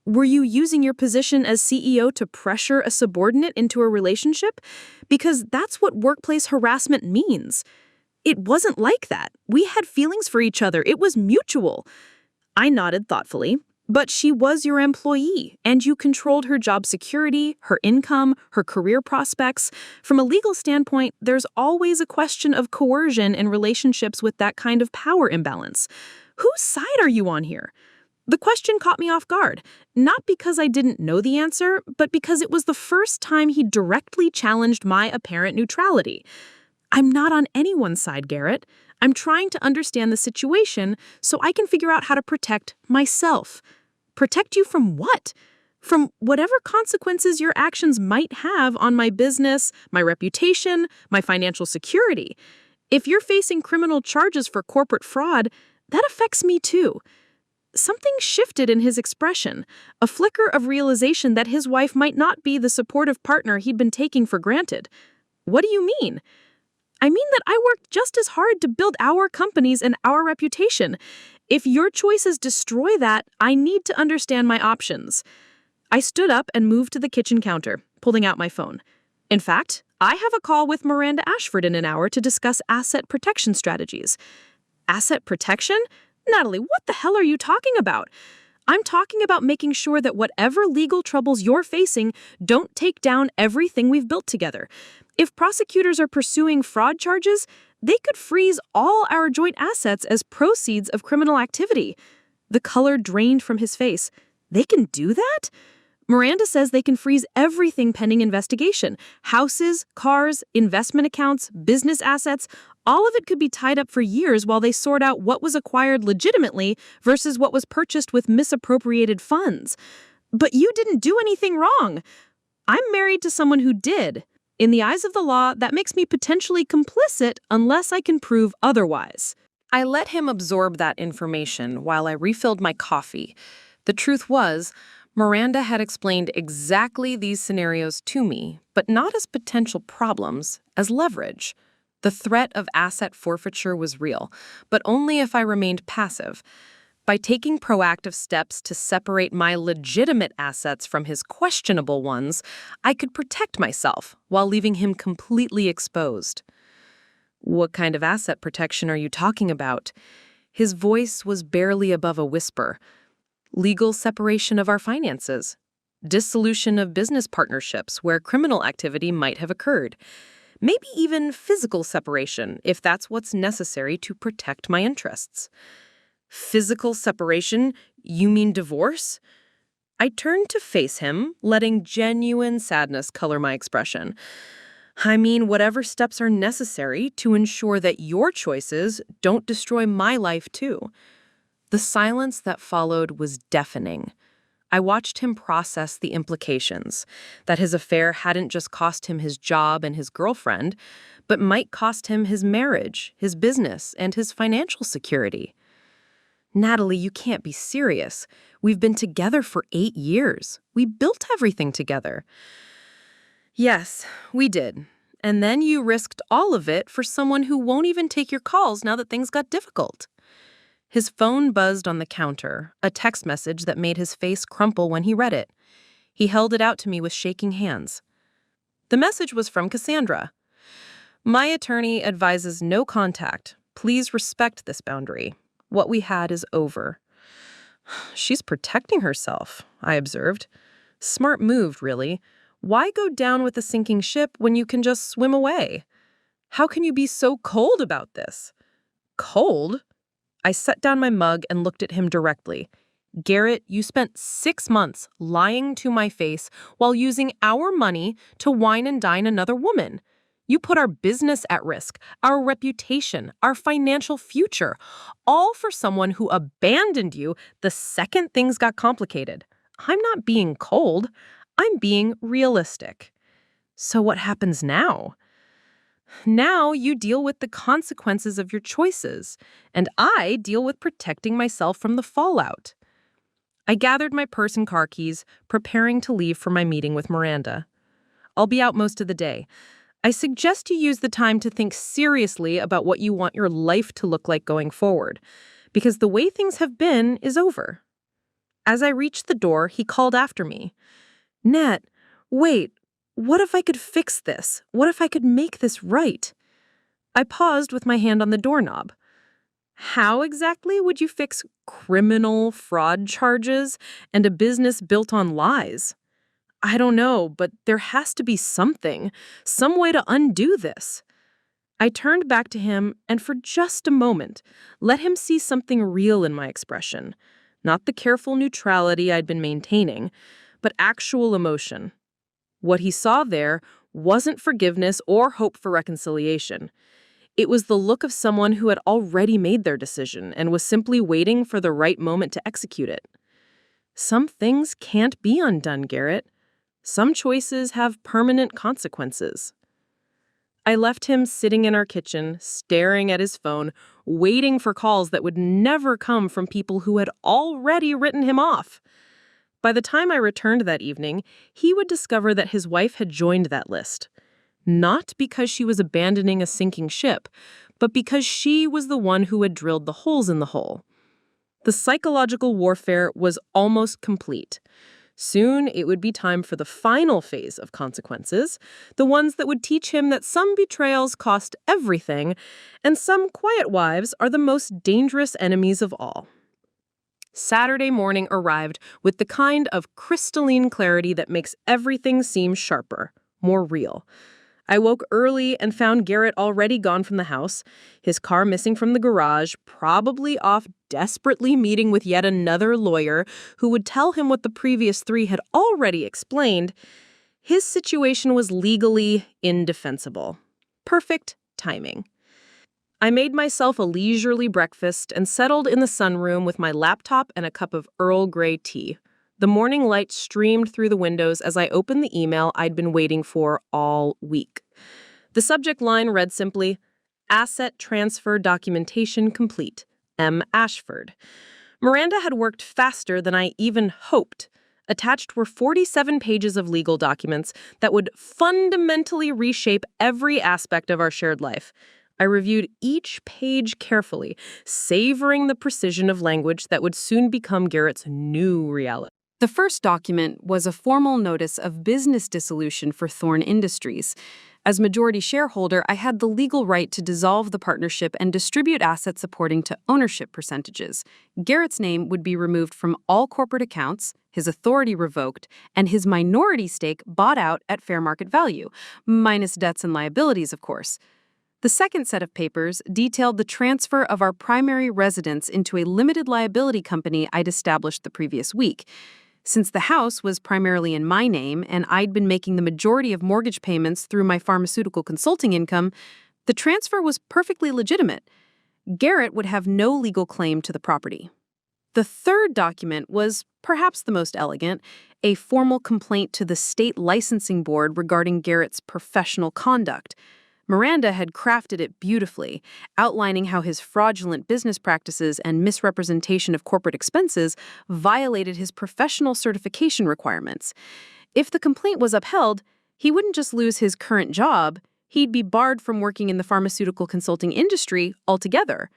"Were you using your position as CEO to pressure a subordinate into a relationship? Because that's what workplace harassment means." "It wasn't like that. We had feelings for each other. It was mutual." I nodded thoughtfully. "But she was your employee, and you controlled her job security, her income, her career prospects. From a legal standpoint, there's always a question of coercion in relationships with that kind of power imbalance. Whose side are you on here?" The question caught me off guard, not because I didn't know the answer, but because it was the first time he directly challenged my apparent neutrality. "I'm not on anyone's side, Garrett. I'm trying to understand the situation so I can figure out how to protect myself." "Protect you from what?" "From whatever consequences your actions might have on my business, my reputation, my financial security. If you're facing criminal charges for corporate fraud, that affects me too." Something shifted in his expression, a flicker of realization that his wife might not be the supportive partner he'd been taking for granted. "What do you mean?" "I mean that I worked just as hard to build our companies and our reputation. If your choices destroy that, I need to understand my options." I stood up and moved to the kitchen counter, pulling out my phone. "In fact, I have a call with Miranda Ashford in an hour to discuss asset protection strategies." "Asset protection? Natalie, what the hell are you talking about?" "I'm talking about making sure that whatever legal troubles you're facing don't take down everything we've built together. If prosecutors are pursuing fraud charges, they could freeze all our joint assets as proceeds of criminal activity." The color drained from his face. "They can do that?" "Miranda says they can freeze everything pending investigation. Houses, cars, investment accounts, business assets. All of it could be tied up for years while they sort out what was acquired legitimately versus what was purchased with misappropriated funds." "But you didn't do anything wrong." "I'm married to someone who did. In the eyes of the law, that makes me potentially complicit unless I can prove otherwise." I let him absorb that information while I refilled my coffee. The truth was, Miranda had explained exactly these scenarios to me, but not as potential problems, as leverage. The threat of asset forfeiture was real, but only if I remained passive. By taking proactive steps to separate my legitimate assets from his questionable ones, I could protect myself while leaving him completely exposed. "What kind of asset protection are you talking about?" His voice was barely above a whisper. "Legal separation of our finances. Dissolution of business partnerships where criminal activity might have occurred. Maybe even physical separation if that's what's necessary to protect my interests." "Physical separation? You mean divorce?" I turned to face him, letting genuine sadness color my expression. "I mean whatever steps are necessary to ensure that your choices don't destroy my life too." The silence that followed was deafening. I watched him process the implications, that his affair hadn't just cost him his job and his girlfriend, but might cost him his marriage, his business, and his financial security. "Natalie, you can't be serious. We've been together for 8 years. We built everything together." "Yes, we did. And then you risked all of it for someone who won't even take your calls now that things got difficult." His phone buzzed on the counter, a text message that made his face crumple when he read it. He held it out to me with shaking hands. The message was from Cassandra. "My attorney advises no contact. Please respect this boundary. What we had is over." "She's protecting herself," I observed. "Smart move, really. Why go down with a sinking ship when you can just swim away? How can you be so cold about this?" "Cold?" I set down my mug and looked at him directly. Garrett, you spent 6 months lying to my face while using our money to wine and dine another woman. You put our business at risk, our reputation, our financial future, all for someone who abandoned you the second things got complicated. I'm not being cold. I'm being realistic. So what happens now? Now you deal with the consequences of your choices, and I deal with protecting myself from the fallout. I gathered my purse and car keys, preparing to leave for my meeting with Miranda. I'll be out most of the day. I suggest you use the time to think seriously about what you want your life to look like going forward, because the way things have been is over. As I reached the door, he called after me. Nat, wait, what if I could fix this? What if I could make this right? I paused with my hand on the doorknob. How exactly would you fix criminal fraud charges and a business built on lies? I don't know, but there has to be something, some way to undo this. I turned back to him and for just a moment, let him see something real in my expression. Not the careful neutrality I'd been maintaining, but actual emotion. What he saw there wasn't forgiveness or hope for reconciliation. It was the look of someone who had already made their decision and was simply waiting for the right moment to execute it. Some things can't be undone, Garrett. Some choices have permanent consequences. I left him sitting in our kitchen, staring at his phone, waiting for calls that would never come from people who had already written him off. By the time I returned that evening, he would discover that his wife had joined that list. Not because she was abandoning a sinking ship, but because she was the one who had drilled the holes in the hull. The psychological warfare was almost complete. Soon it would be time for the final phase of consequences, the ones that would teach him that some betrayals cost everything, and some quiet wives are the most dangerous enemies of all. Saturday morning arrived with the kind of crystalline clarity that makes everything seem sharper, more real. I woke early and found Garrett already gone from the house, his car missing from the garage, probably off desperately meeting with yet another lawyer who would tell him what the previous 3 had already explained. His situation was legally indefensible. Perfect timing. I made myself a leisurely breakfast and settled in the sunroom with my laptop and a cup of Earl Grey tea. The morning light streamed through the windows as I opened the email I'd been waiting for all week. The subject line read simply, Asset Transfer Documentation Complete, M. Ashford. Miranda had worked faster than I even hoped. Attached were 47 pages of legal documents that would fundamentally reshape every aspect of our shared life. I reviewed each page carefully, savoring the precision of language that would soon become Garrett's new reality. The first document was a formal notice of business dissolution for Thorne Industries. As majority shareholder, I had the legal right to dissolve the partnership and distribute assets according to ownership percentages. Garrett's name would be removed from all corporate accounts, his authority revoked, and his minority stake bought out at fair market value, minus debts and liabilities, of course. The second set of papers detailed the transfer of our primary residence into a limited liability company I'd established the previous week. Since the house was primarily in my name and I'd been making the majority of mortgage payments through my pharmaceutical consulting income, the transfer was perfectly legitimate. Garrett would have no legal claim to the property. The third document was perhaps the most elegant, a formal complaint to the state licensing board regarding Garrett's professional conduct. Miranda had crafted it beautifully, outlining how his fraudulent business practices and misrepresentation of corporate expenses violated his professional certification requirements. If the complaint was upheld, he wouldn't just lose his current job, he'd be barred from working in the pharmaceutical consulting industry altogether.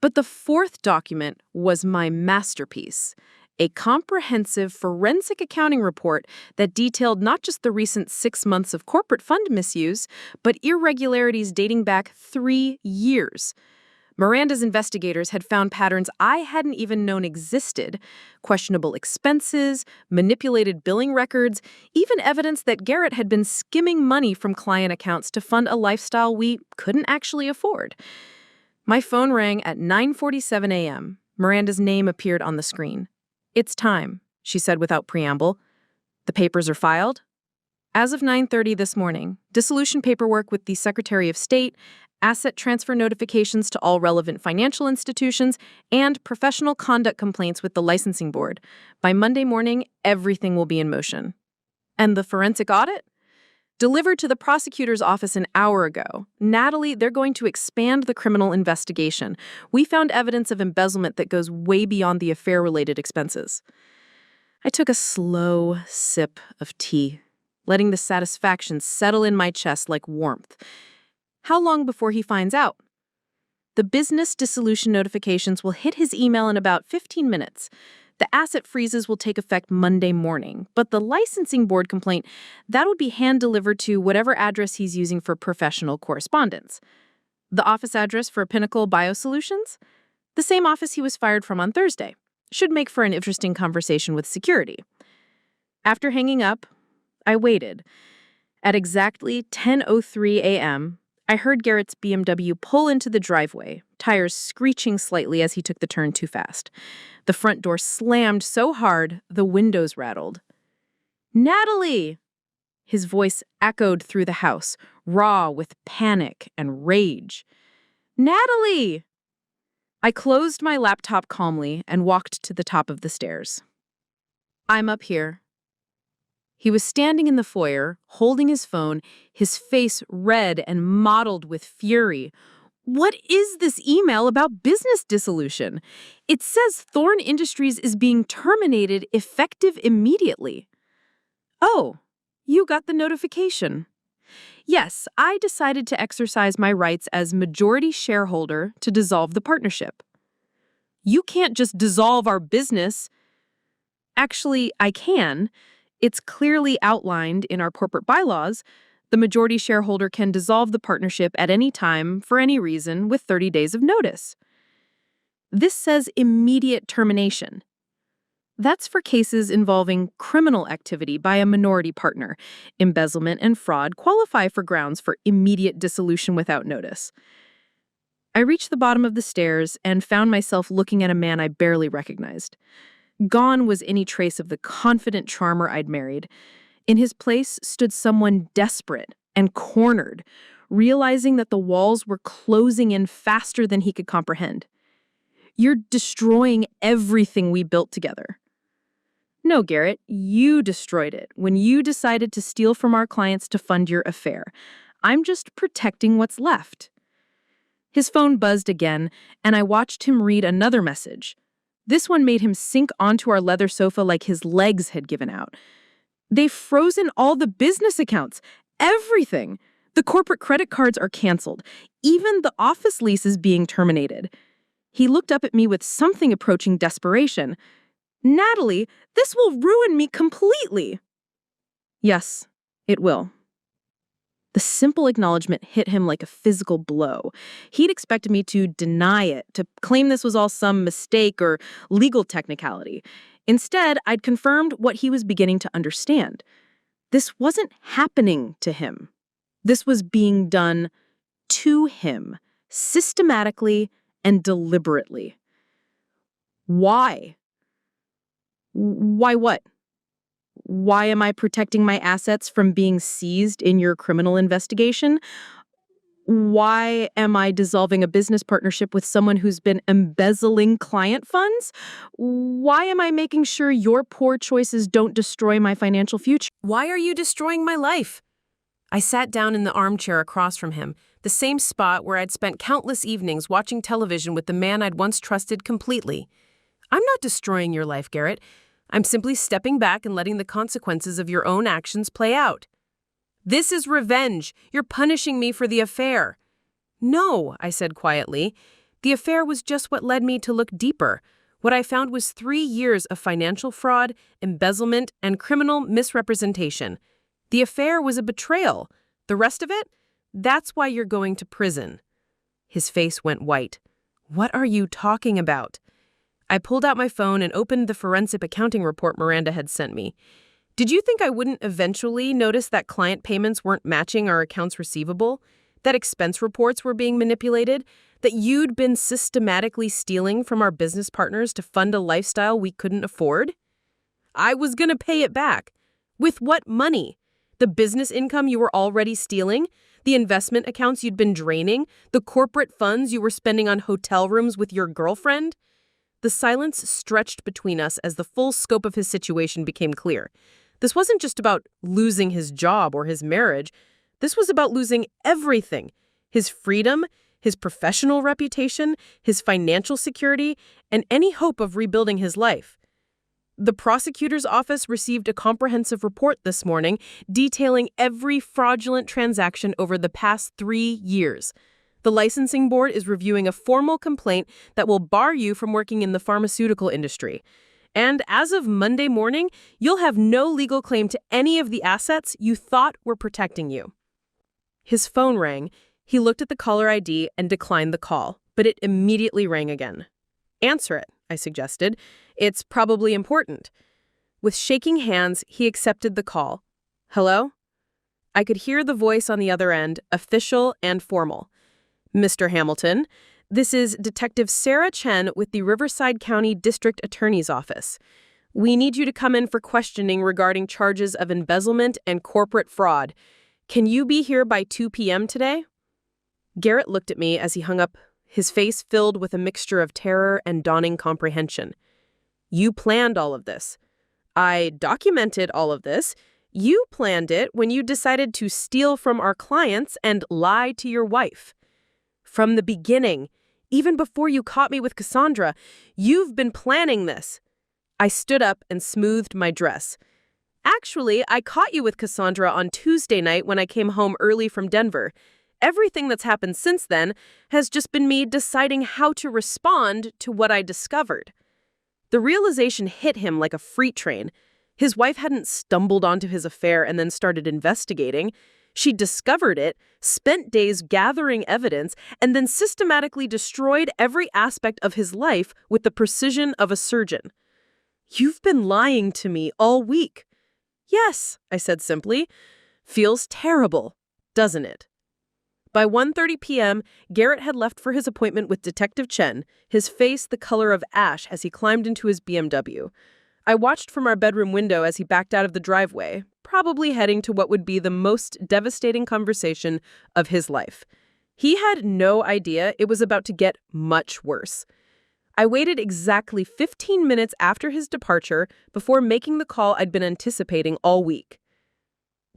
But the fourth document was my masterpiece. A comprehensive forensic accounting report that detailed not just the recent 6 months of corporate fund misuse, but irregularities dating back 3 years. Miranda's investigators had found patterns I hadn't even known existed, questionable expenses, manipulated billing records, even evidence that Garrett had been skimming money from client accounts to fund a lifestyle we couldn't actually afford. My phone rang at 9:47 a.m. Miranda's name appeared on the screen. It's time, she said without preamble. The papers are filed. As of 9:30 this morning, dissolution paperwork with the Secretary of State, asset transfer notifications to all relevant financial institutions, and professional conduct complaints with the licensing board. By Monday morning, everything will be in motion. And the forensic audit? Delivered to the prosecutor's office an hour ago. Natalie, they're going to expand the criminal investigation. We found evidence of embezzlement that goes way beyond the affair-related expenses. I took a slow sip of tea, letting the satisfaction settle in my chest like warmth. How long before he finds out? The business dissolution notifications will hit his email in about 15 minutes. The asset freezes will take effect Monday morning, but the licensing board complaint, that would be hand-delivered to whatever address he's using for professional correspondence. The office address for Pinnacle Biosolutions? The same office he was fired from on Thursday. Should make for an interesting conversation with security. After hanging up, I waited. At exactly 10:03 a.m., I heard Garrett's BMW pull into the driveway, tires screeching slightly as he took the turn too fast. The front door slammed so hard, the windows rattled. "Natalie!" His voice echoed through the house, raw with panic and rage. "Natalie!" I closed my laptop calmly and walked to the top of the stairs. "I'm up here." He was standing in the foyer, holding his phone, his face red and mottled with fury. "What is this email about business dissolution? It says Thorn Industries is being terminated effective immediately." "Oh, you got the notification." "Yes, I decided to exercise my rights as majority shareholder to dissolve the partnership." "You can't just dissolve our business." "Actually, I can. It's clearly outlined in our corporate bylaws. The majority shareholder can dissolve the partnership at any time for any reason with 30 days of notice." This says immediate termination. That's for cases involving criminal activity by a minority partner. Embezzlement and fraud qualify for grounds for immediate dissolution without notice. I reached the bottom of the stairs and found myself looking at a man I barely recognized. Gone was any trace of the confident charmer I'd married. In his place stood someone desperate and cornered, realizing that the walls were closing in faster than he could comprehend. "You're destroying everything we built together." "No, Garrett, you destroyed it when you decided to steal from our clients to fund your affair. I'm just protecting what's left." His phone buzzed again, and I watched him read another message. This one made him sink onto our leather sofa like his legs had given out. "They've frozen all the business accounts. Everything. The corporate credit cards are canceled. Even the office lease is being terminated." He looked up at me with something approaching desperation. "Natalie, this will ruin me completely." "Yes, it will." The simple acknowledgement hit him like a physical blow. He'd expected me to deny it, to claim this was all some mistake or legal technicality. Instead, I'd confirmed what he was beginning to understand. This wasn't happening to him. This was being done to him, systematically and deliberately. Why? Why what? Why am I protecting my assets from being seized in your criminal investigation? Why am I dissolving a business partnership with someone who's been embezzling client funds? Why am I making sure your poor choices don't destroy my financial future? Why are you destroying my life? I sat down in the armchair across from him, the same spot where I'd spent countless evenings watching television with the man I'd once trusted completely. "I'm not destroying your life, Garrett. I'm simply stepping back and letting the consequences of your own actions play out." "This is revenge. You're punishing me for the affair." "No," I said quietly. "The affair was just what led me to look deeper. What I found was 3 years of financial fraud, embezzlement, and criminal misrepresentation. The affair was a betrayal. The rest of it? That's why you're going to prison." His face went white. "What are you talking about?" I pulled out my phone and opened the forensic accounting report Miranda had sent me. "Did you think I wouldn't eventually notice that client payments weren't matching our accounts receivable? that expense reports were being manipulated, that you'd been systematically stealing from our business partners to fund a lifestyle we couldn't afford? I was going to pay it back. With what money? The business income you were already stealing? The investment accounts you'd been draining? The corporate funds you were spending on hotel rooms with your girlfriend? The silence stretched between us as the full scope of his situation became clear. This wasn't just about losing his job or his marriage. This was about losing everything. His freedom, his professional reputation, his financial security, and any hope of rebuilding his life. The prosecutor's office received a comprehensive report this morning detailing every fraudulent transaction over the past 3 years. The licensing board is reviewing a formal complaint that will bar you from working in the pharmaceutical industry. And as of Monday morning, you'll have no legal claim to any of the assets you thought were protecting you. His phone rang. He looked at the caller ID and declined the call, but it immediately rang again. Answer it, I suggested. It's probably important. With shaking hands, he accepted the call. Hello? I could hear the voice on the other end, official and formal. Mr. Hamilton, this is Detective Sarah Chen with the Riverside County District Attorney's Office. We need you to come in for questioning regarding charges of embezzlement and corporate fraud. Can you be here by 2 p.m. today? Garrett looked at me as he hung up, his face filled with a mixture of terror and dawning comprehension. You planned all of this. I documented all of this. You planned it when you decided to steal from our clients and lie to your wife. From the beginning, even before you caught me with Cassandra, you've been planning this. I stood up and smoothed my dress. Actually, I caught you with Cassandra on Tuesday night when I came home early from Denver. Everything that's happened since then has just been me deciding how to respond to what I discovered. The realization hit him like a freight train. His wife hadn't stumbled onto his affair and then started investigating. She discovered it, spent days gathering evidence, and then systematically destroyed every aspect of his life with the precision of a surgeon. You've been lying to me all week. Yes, I said simply. Feels terrible, doesn't it? By 1:30 p.m., Garrett had left for his appointment with Detective Chen, his face the color of ash as he climbed into his BMW. I watched from our bedroom window as he backed out of the driveway, probably heading to what would be the most devastating conversation of his life. He had no idea it was about to get much worse. I waited exactly 15 minutes after his departure before making the call I'd been anticipating all week.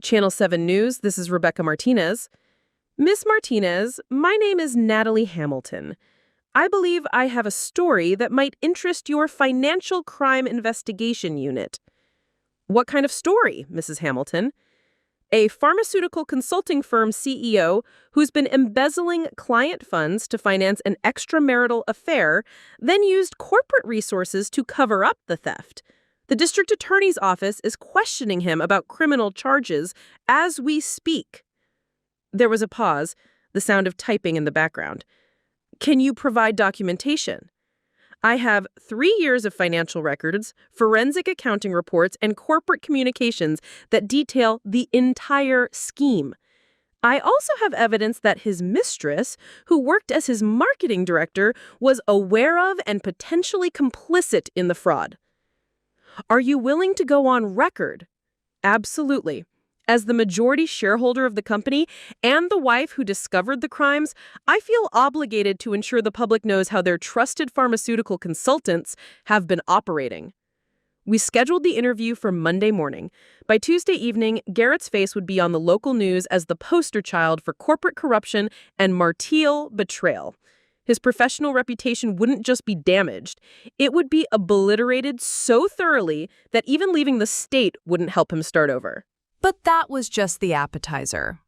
Channel 7 News, this is Rebecca Martinez. Miss Martinez, my name is Natalie Hamilton. I believe I have a story that might interest your Financial Crime Investigation Unit. What kind of story, Mrs. Hamilton? A pharmaceutical consulting firm CEO who's been embezzling client funds to finance an extramarital affair, then used corporate resources to cover up the theft. The district attorney's office is questioning him about criminal charges as we speak. There was a pause, the sound of typing in the background. Can you provide documentation? I have 3 years of financial records, forensic accounting reports, and corporate communications that detail the entire scheme. I also have evidence that his mistress, who worked as his marketing director, was aware of and potentially complicit in the fraud. Are you willing to go on record? Absolutely. As the majority shareholder of the company and the wife who discovered the crimes, I feel obligated to ensure the public knows how their trusted pharmaceutical consultants have been operating. We scheduled the interview for Monday morning. By Tuesday evening, Garrett's face would be on the local news as the poster child for corporate corruption and martial betrayal. His professional reputation wouldn't just be damaged, it would be obliterated so thoroughly that even leaving the state wouldn't help him start over. But that was just the appetizer.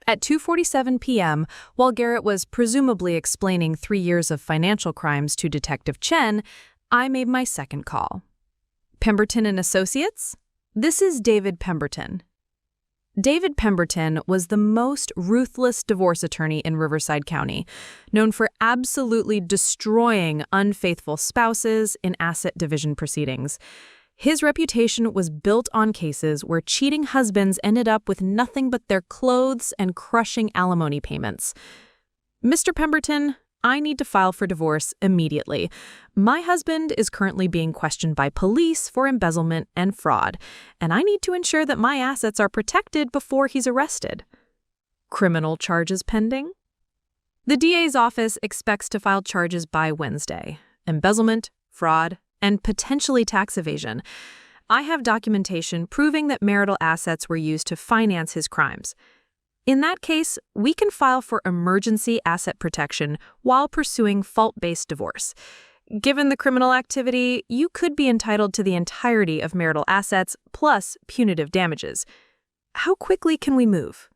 At 2:47 p.m., while Garrett was presumably explaining 3 years of financial crimes to Detective Chen, I made my second call. Pemberton and Associates? This is David Pemberton. David Pemberton was the most ruthless divorce attorney in Riverside County, known for absolutely destroying unfaithful spouses in asset division proceedings. His reputation was built on cases where cheating husbands ended up with nothing but their clothes and crushing alimony payments. Mr. Pemberton, I need to file for divorce immediately. My husband is currently being questioned by police for embezzlement and fraud, and I need to ensure that my assets are protected before he's arrested. Criminal charges pending? The DA's office expects to file charges by Wednesday. Embezzlement, fraud, and potentially tax evasion. I have documentation proving that marital assets were used to finance his crimes. In that case, we can file for emergency asset protection while pursuing fault-based divorce. Given the criminal activity, you could be entitled to the entirety of marital assets plus punitive damages. How quickly can we move?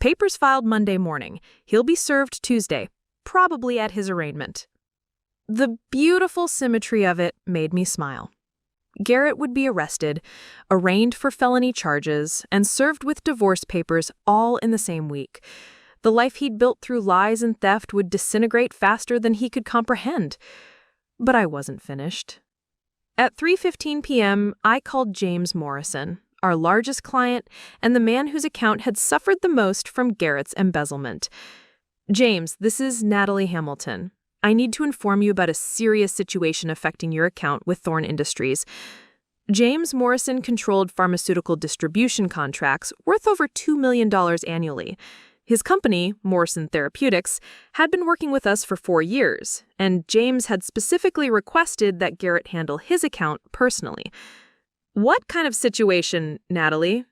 Papers filed Monday morning. He'll be served Tuesday, probably at his arraignment. The beautiful symmetry of it made me smile. Garrett would be arrested, arraigned for felony charges, and served with divorce papers all in the same week. The life he'd built through lies and theft would disintegrate faster than he could comprehend. But I wasn't finished. At 3:15 p.m., I called James Morrison, our largest client and the man whose account had suffered the most from Garrett's embezzlement. James, this is Natalie Hamilton. I need to inform you about a serious situation affecting your account with Thorne Industries. James Morrison controlled pharmaceutical distribution contracts worth over $2 million annually. His company, Morrison Therapeutics, had been working with us for 4 years, and James had specifically requested that Garrett handle his account personally. What kind of situation, Natalie?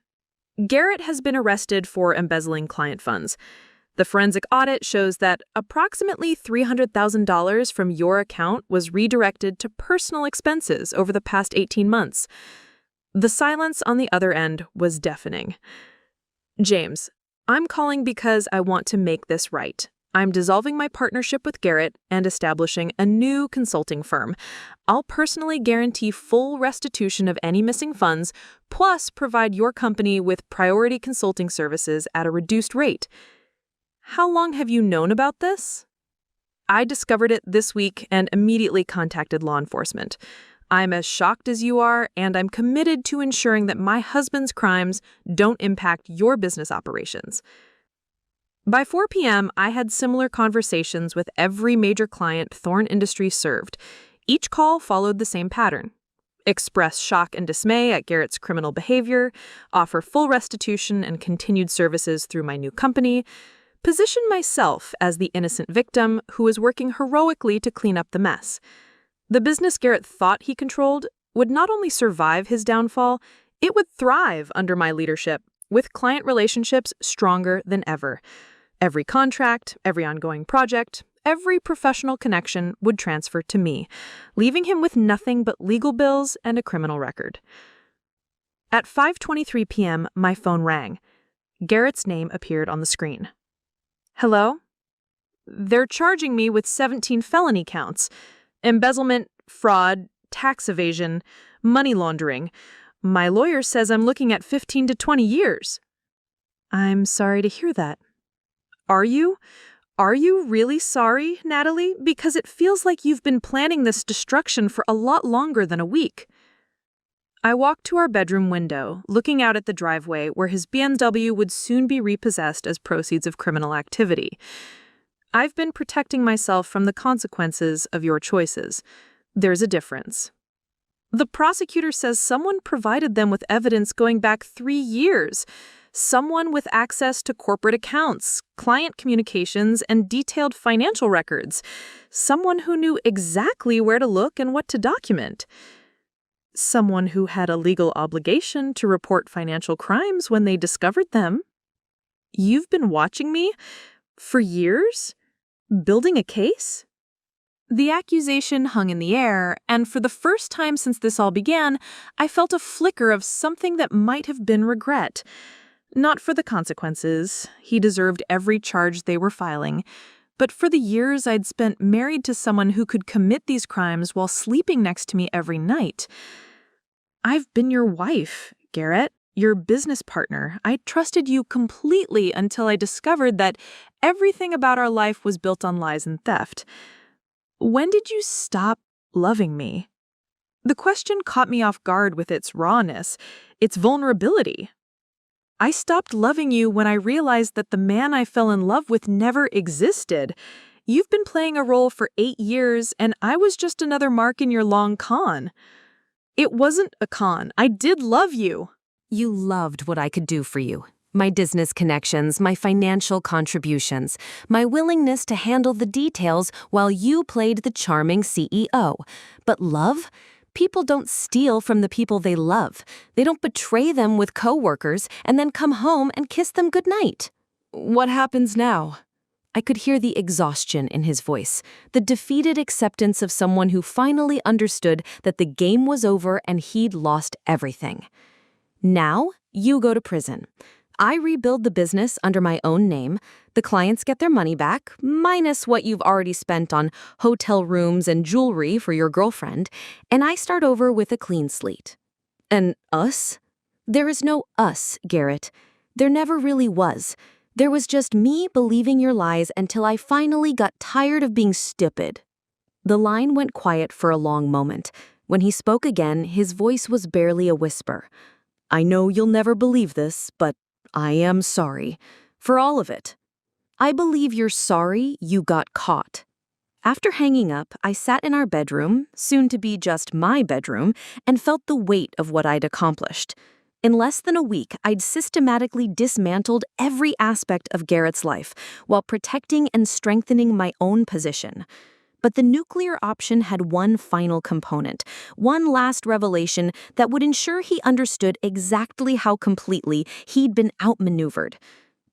Garrett has been arrested for embezzling client funds. The forensic audit shows that approximately $300,000 from your account was redirected to personal expenses over the past 18 months. The silence on the other end was deafening. James, I'm calling because I want to make this right. I'm dissolving my partnership with Garrett and establishing a new consulting firm. I'll personally guarantee full restitution of any missing funds, plus provide your company with priority consulting services at a reduced rate. How long have you known about this? I discovered it this week and immediately contacted law enforcement. I'm as shocked as you are, and I'm committed to ensuring that my husband's crimes don't impact your business operations. By 4 p.m., I had similar conversations with every major client Thorne Industries served. Each call followed the same pattern. Express shock and dismay at Garrett's criminal behavior, offer full restitution and continued services through my new company, position myself as the innocent victim who was working heroically to clean up the mess. The business Garrett thought he controlled would not only survive his downfall, it would thrive under my leadership, with client relationships stronger than ever. Every contract, every ongoing project, every professional connection would transfer to me, leaving him with nothing but legal bills and a criminal record. At 5:23 p.m., my phone rang. Garrett's name appeared on the screen. Hello? They're charging me with 17 felony counts. Embezzlement, fraud, tax evasion, money laundering. My lawyer says I'm looking at 15 to 20 years. I'm sorry to hear that. Are you? Are you really sorry, Natalie? Because it feels like you've been planning this destruction for a lot longer than a week. I walked to our bedroom window, looking out at the driveway where his BMW would soon be repossessed as proceeds of criminal activity. I've been protecting myself from the consequences of your choices. There's a difference. The prosecutor says someone provided them with evidence going back 3 years. Someone with access to corporate accounts, client communications, and detailed financial records. Someone who knew exactly where to look and what to document. Someone who had a legal obligation to report financial crimes when they discovered them. You've been watching me for years? Building a case? The accusation hung in the air, and for the first time since this all began, I felt a flicker of something that might have been regret. Not for the consequences. He deserved every charge they were filing. But for the years I'd spent married to someone who could commit these crimes while sleeping next to me every night. I've been your wife, Garrett, your business partner. I trusted you completely until I discovered that everything about our life was built on lies and theft. When did you stop loving me? The question caught me off guard with its rawness, its vulnerability. I stopped loving you when I realized that the man I fell in love with never existed. You've been playing a role for 8 years, and I was just another mark in your long con. It wasn't a con. I did love you. You loved what I could do for you. My business connections, my financial contributions, my willingness to handle the details while you played the charming CEO. But love? People don't steal from the people they love. They don't betray them with coworkers and then come home and kiss them goodnight. What happens now? I could hear the exhaustion in his voice, the defeated acceptance of someone who finally understood that the game was over and he'd lost everything. Now, you go to prison. I rebuild the business under my own name. The clients get their money back, minus what you've already spent on hotel rooms and jewelry for your girlfriend, and I start over with a clean slate. And us? There is no us, Garrett. There never really was. There was just me believing your lies until I finally got tired of being stupid. The line went quiet for a long moment. When he spoke again, his voice was barely a whisper. I know you'll never believe this, but I am sorry. For all of it. I believe you're sorry you got caught. After hanging up, I sat in our bedroom, soon to be just my bedroom, and felt the weight of what I'd accomplished. In less than a week, I'd systematically dismantled every aspect of Garrett's life while protecting and strengthening my own position. But the nuclear option had one final component, one last revelation that would ensure he understood exactly how completely he'd been outmaneuvered.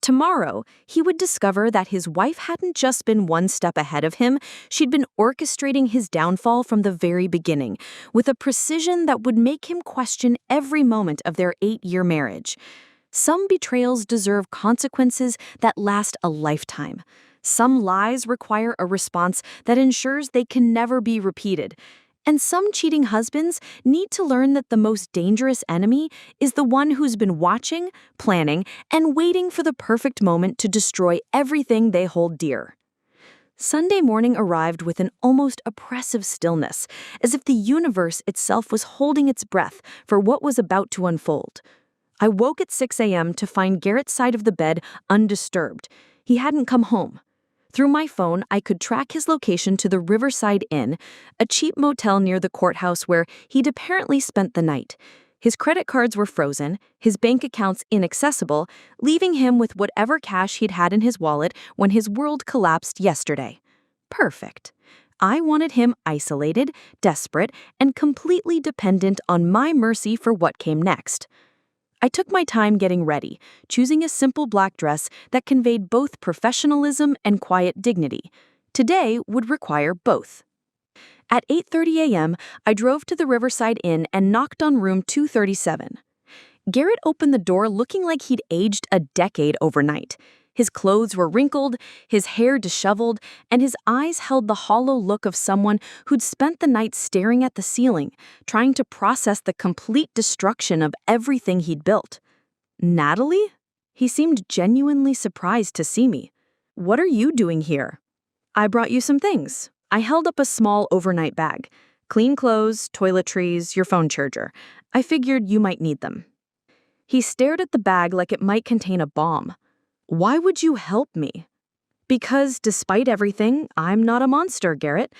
Tomorrow, he would discover that his wife hadn't just been one step ahead of him, she'd been orchestrating his downfall from the very beginning, with a precision that would make him question every moment of their 8-year marriage. Some betrayals deserve consequences that last a lifetime. Some lies require a response that ensures they can never be repeated. And some cheating husbands need to learn that the most dangerous enemy is the one who's been watching, planning, and waiting for the perfect moment to destroy everything they hold dear. Sunday morning arrived with an almost oppressive stillness, as if the universe itself was holding its breath for what was about to unfold. I woke at 6 a.m. to find Garrett's side of the bed undisturbed. He hadn't come home. Through my phone, I could track his location to the Riverside Inn, a cheap motel near the courthouse where he'd apparently spent the night. His credit cards were frozen, his bank accounts inaccessible, leaving him with whatever cash he'd had in his wallet when his world collapsed yesterday. Perfect. I wanted him isolated, desperate, and completely dependent on my mercy for what came next. I took my time getting ready, choosing a simple black dress that conveyed both professionalism and quiet dignity. Today would require both. At 8:30 a.m., I drove to the Riverside Inn and knocked on room 237. Garrett opened the door looking like he'd aged a decade overnight. His clothes were wrinkled, his hair disheveled, and his eyes held the hollow look of someone who'd spent the night staring at the ceiling, trying to process the complete destruction of everything he'd built. Natalie? He seemed genuinely surprised to see me. What are you doing here? I brought you some things. I held up a small overnight bag. Clean clothes, toiletries, your phone charger. I figured you might need them. He stared at the bag like it might contain a bomb. Why would you help me? Because, despite everything, I'm not a monster, Garrett.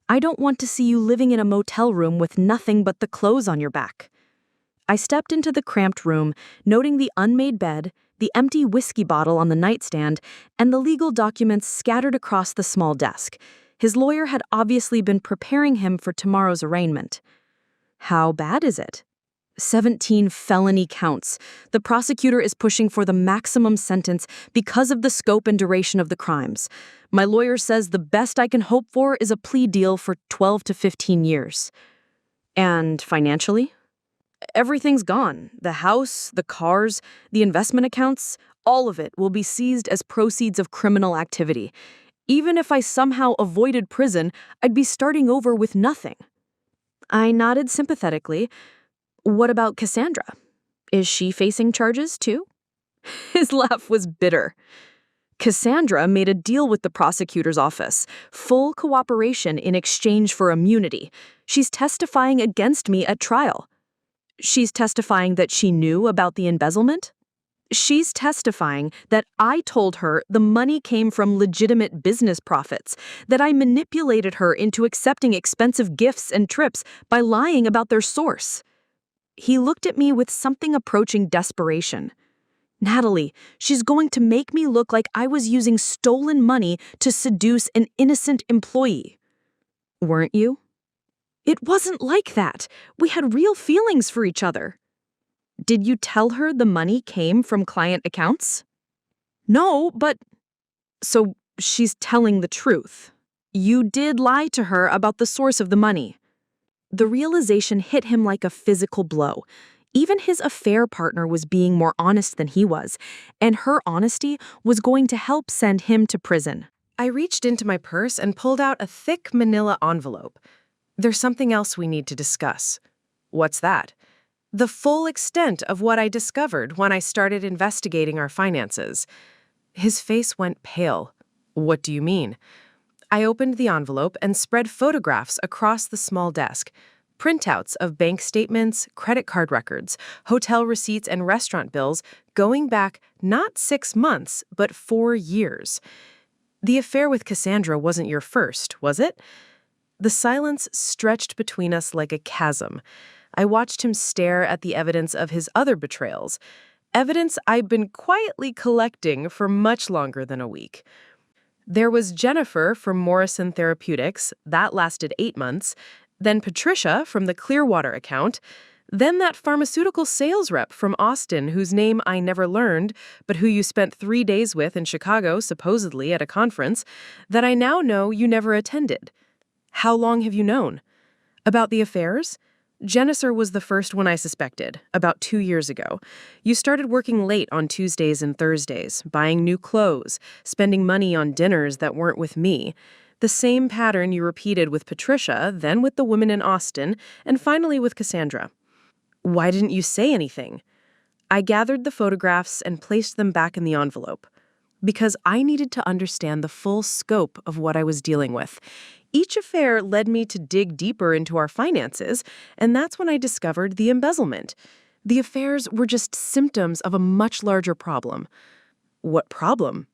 I don't want to see you living in a motel room with nothing but the clothes on your back. I stepped into the cramped room, noting the unmade bed, the empty whiskey bottle on the nightstand, and the legal documents scattered across the small desk. His lawyer had obviously been preparing him for tomorrow's arraignment. How bad is it? 17 felony counts. The prosecutor is pushing for the maximum sentence because of the scope and duration of the crimes. My lawyer says the best I can hope for is a plea deal for 12 to 15 years. And financially? Everything's gone. The house, the cars, the investment accounts, all of it will be seized as proceeds of criminal activity. Even if I somehow avoided prison, I'd be starting over with nothing. I nodded sympathetically. What about Cassandra? Is she facing charges too? His laugh was bitter. Cassandra made a deal with the prosecutor's office, full cooperation in exchange for immunity. She's testifying against me at trial. She's testifying that she knew about the embezzlement? She's testifying that I told her the money came from legitimate business profits, that I manipulated her into accepting expensive gifts and trips by lying about their source. He looked at me with something approaching desperation. Natalie, she's going to make me look like I was using stolen money to seduce an innocent employee. Weren't you? It wasn't like that. We had real feelings for each other. Did you tell her the money came from client accounts? No, but... So she's telling the truth. You did lie to her about the source of the money. The realization hit him like a physical blow. Even his affair partner was being more honest than he was, and her honesty was going to help send him to prison. I reached into my purse and pulled out a thick manila envelope. There's something else we need to discuss. What's that? The full extent of what I discovered when I started investigating our finances. His face went pale. What do you mean? I opened the envelope and spread photographs across the small desk. Printouts of bank statements, credit card records, hotel receipts, and restaurant bills going back not 6 months, but 4 years. The affair with Cassandra wasn't your first, was it? The silence stretched between us like a chasm. I watched him stare at the evidence of his other betrayals, evidence I'd been quietly collecting for much longer than a week. There was Jennifer from Morrison Therapeutics, that lasted 8 months, then Patricia from the Clearwater account, then that pharmaceutical sales rep from Austin whose name I never learned, but who you spent 3 days with in Chicago, supposedly at a conference, that I now know you never attended. How long have you known? About the affairs? Jennifer was the first one I suspected, about 2 years ago. You started working late on Tuesdays and Thursdays, buying new clothes, spending money on dinners that weren't with me. The same pattern you repeated with Patricia, then with the women in Austin, and finally with Cassandra. Why didn't you say anything? I gathered the photographs and placed them back in the envelope. Because I needed to understand the full scope of what I was dealing with. Each affair led me to dig deeper into our finances, and that's when I discovered the embezzlement. The affairs were just symptoms of a much larger problem. What problem?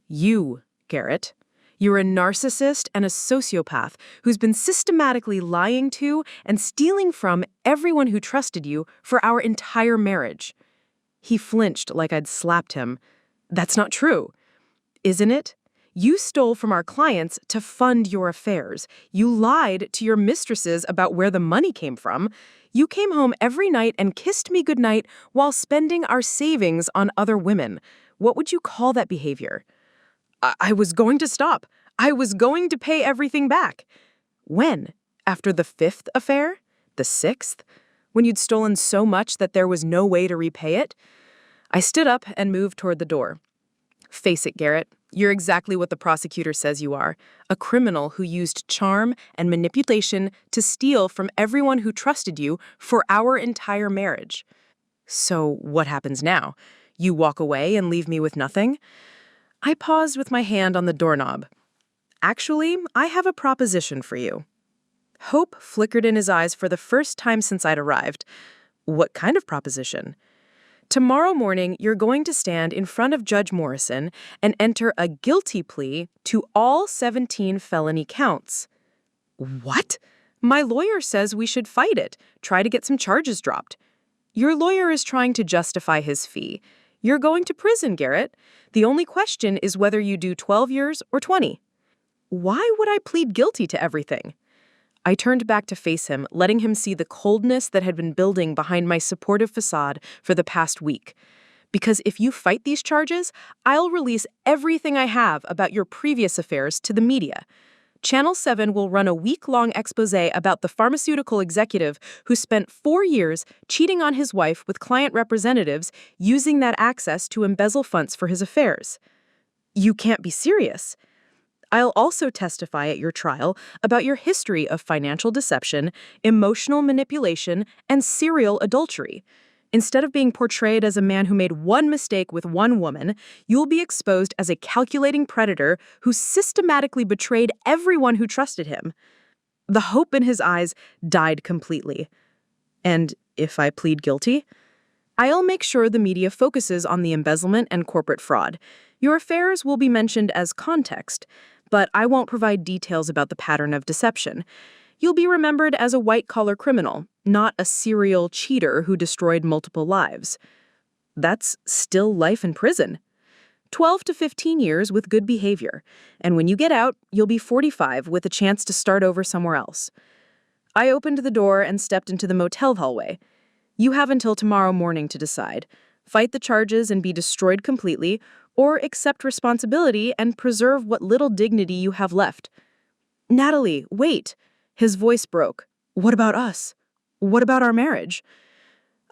You, Garrett. You're a narcissist and a sociopath who's been systematically lying to and stealing from everyone who trusted you for our entire marriage. He flinched like I'd slapped him. That's not true. Isn't it? You stole from our clients to fund your affairs. You lied to your mistresses about where the money came from. You came home every night and kissed me goodnight while spending our savings on other women. What would you call that behavior? I was going to stop. I was going to pay everything back. When? After the 5th affair? The 6th? When you'd stolen so much that there was no way to repay it? I stood up and moved toward the door. Face it, Garrett. You're exactly what the prosecutor says you are. A criminal who used charm and manipulation to steal from everyone who trusted you for our entire marriage. So what happens now? You walk away and leave me with nothing? I paused with my hand on the doorknob. Actually, I have a proposition for you. Hope flickered in his eyes for the first time since I'd arrived. What kind of proposition? Tomorrow morning, you're going to stand in front of Judge Morrison and enter a guilty plea to all 17 felony counts. What? My lawyer says we should fight it, try to get some charges dropped. Your lawyer is trying to justify his fee. You're going to prison, Garrett. The only question is whether you do 12 years or 20. Why would I plead guilty to everything? I turned back to face him, letting him see the coldness that had been building behind my supportive facade for the past week. Because if you fight these charges, I'll release everything I have about your previous affairs to the media. Channel 7 will run a week-long expose about the pharmaceutical executive who spent 4 years cheating on his wife with client representatives using that access to embezzle funds for his affairs. You can't be serious. I'll also testify at your trial about your history of financial deception, emotional manipulation, and serial adultery. Instead of being portrayed as a man who made one mistake with one woman, you'll be exposed as a calculating predator who systematically betrayed everyone who trusted him. The hope in his eyes died completely. And if I plead guilty, I'll make sure the media focuses on the embezzlement and corporate fraud. Your affairs will be mentioned as context, but I won't provide details about the pattern of deception. You'll be remembered as a white-collar criminal, not a serial cheater who destroyed multiple lives. That's still life in prison. 12 to 15 years with good behavior, and when you get out, you'll be 45 with a chance to start over somewhere else. I opened the door and stepped into the motel hallway. You have until tomorrow morning to decide. Fight the charges and be destroyed completely, or accept responsibility and preserve what little dignity you have left. Natalie, wait! His voice broke. What about us? What about our marriage?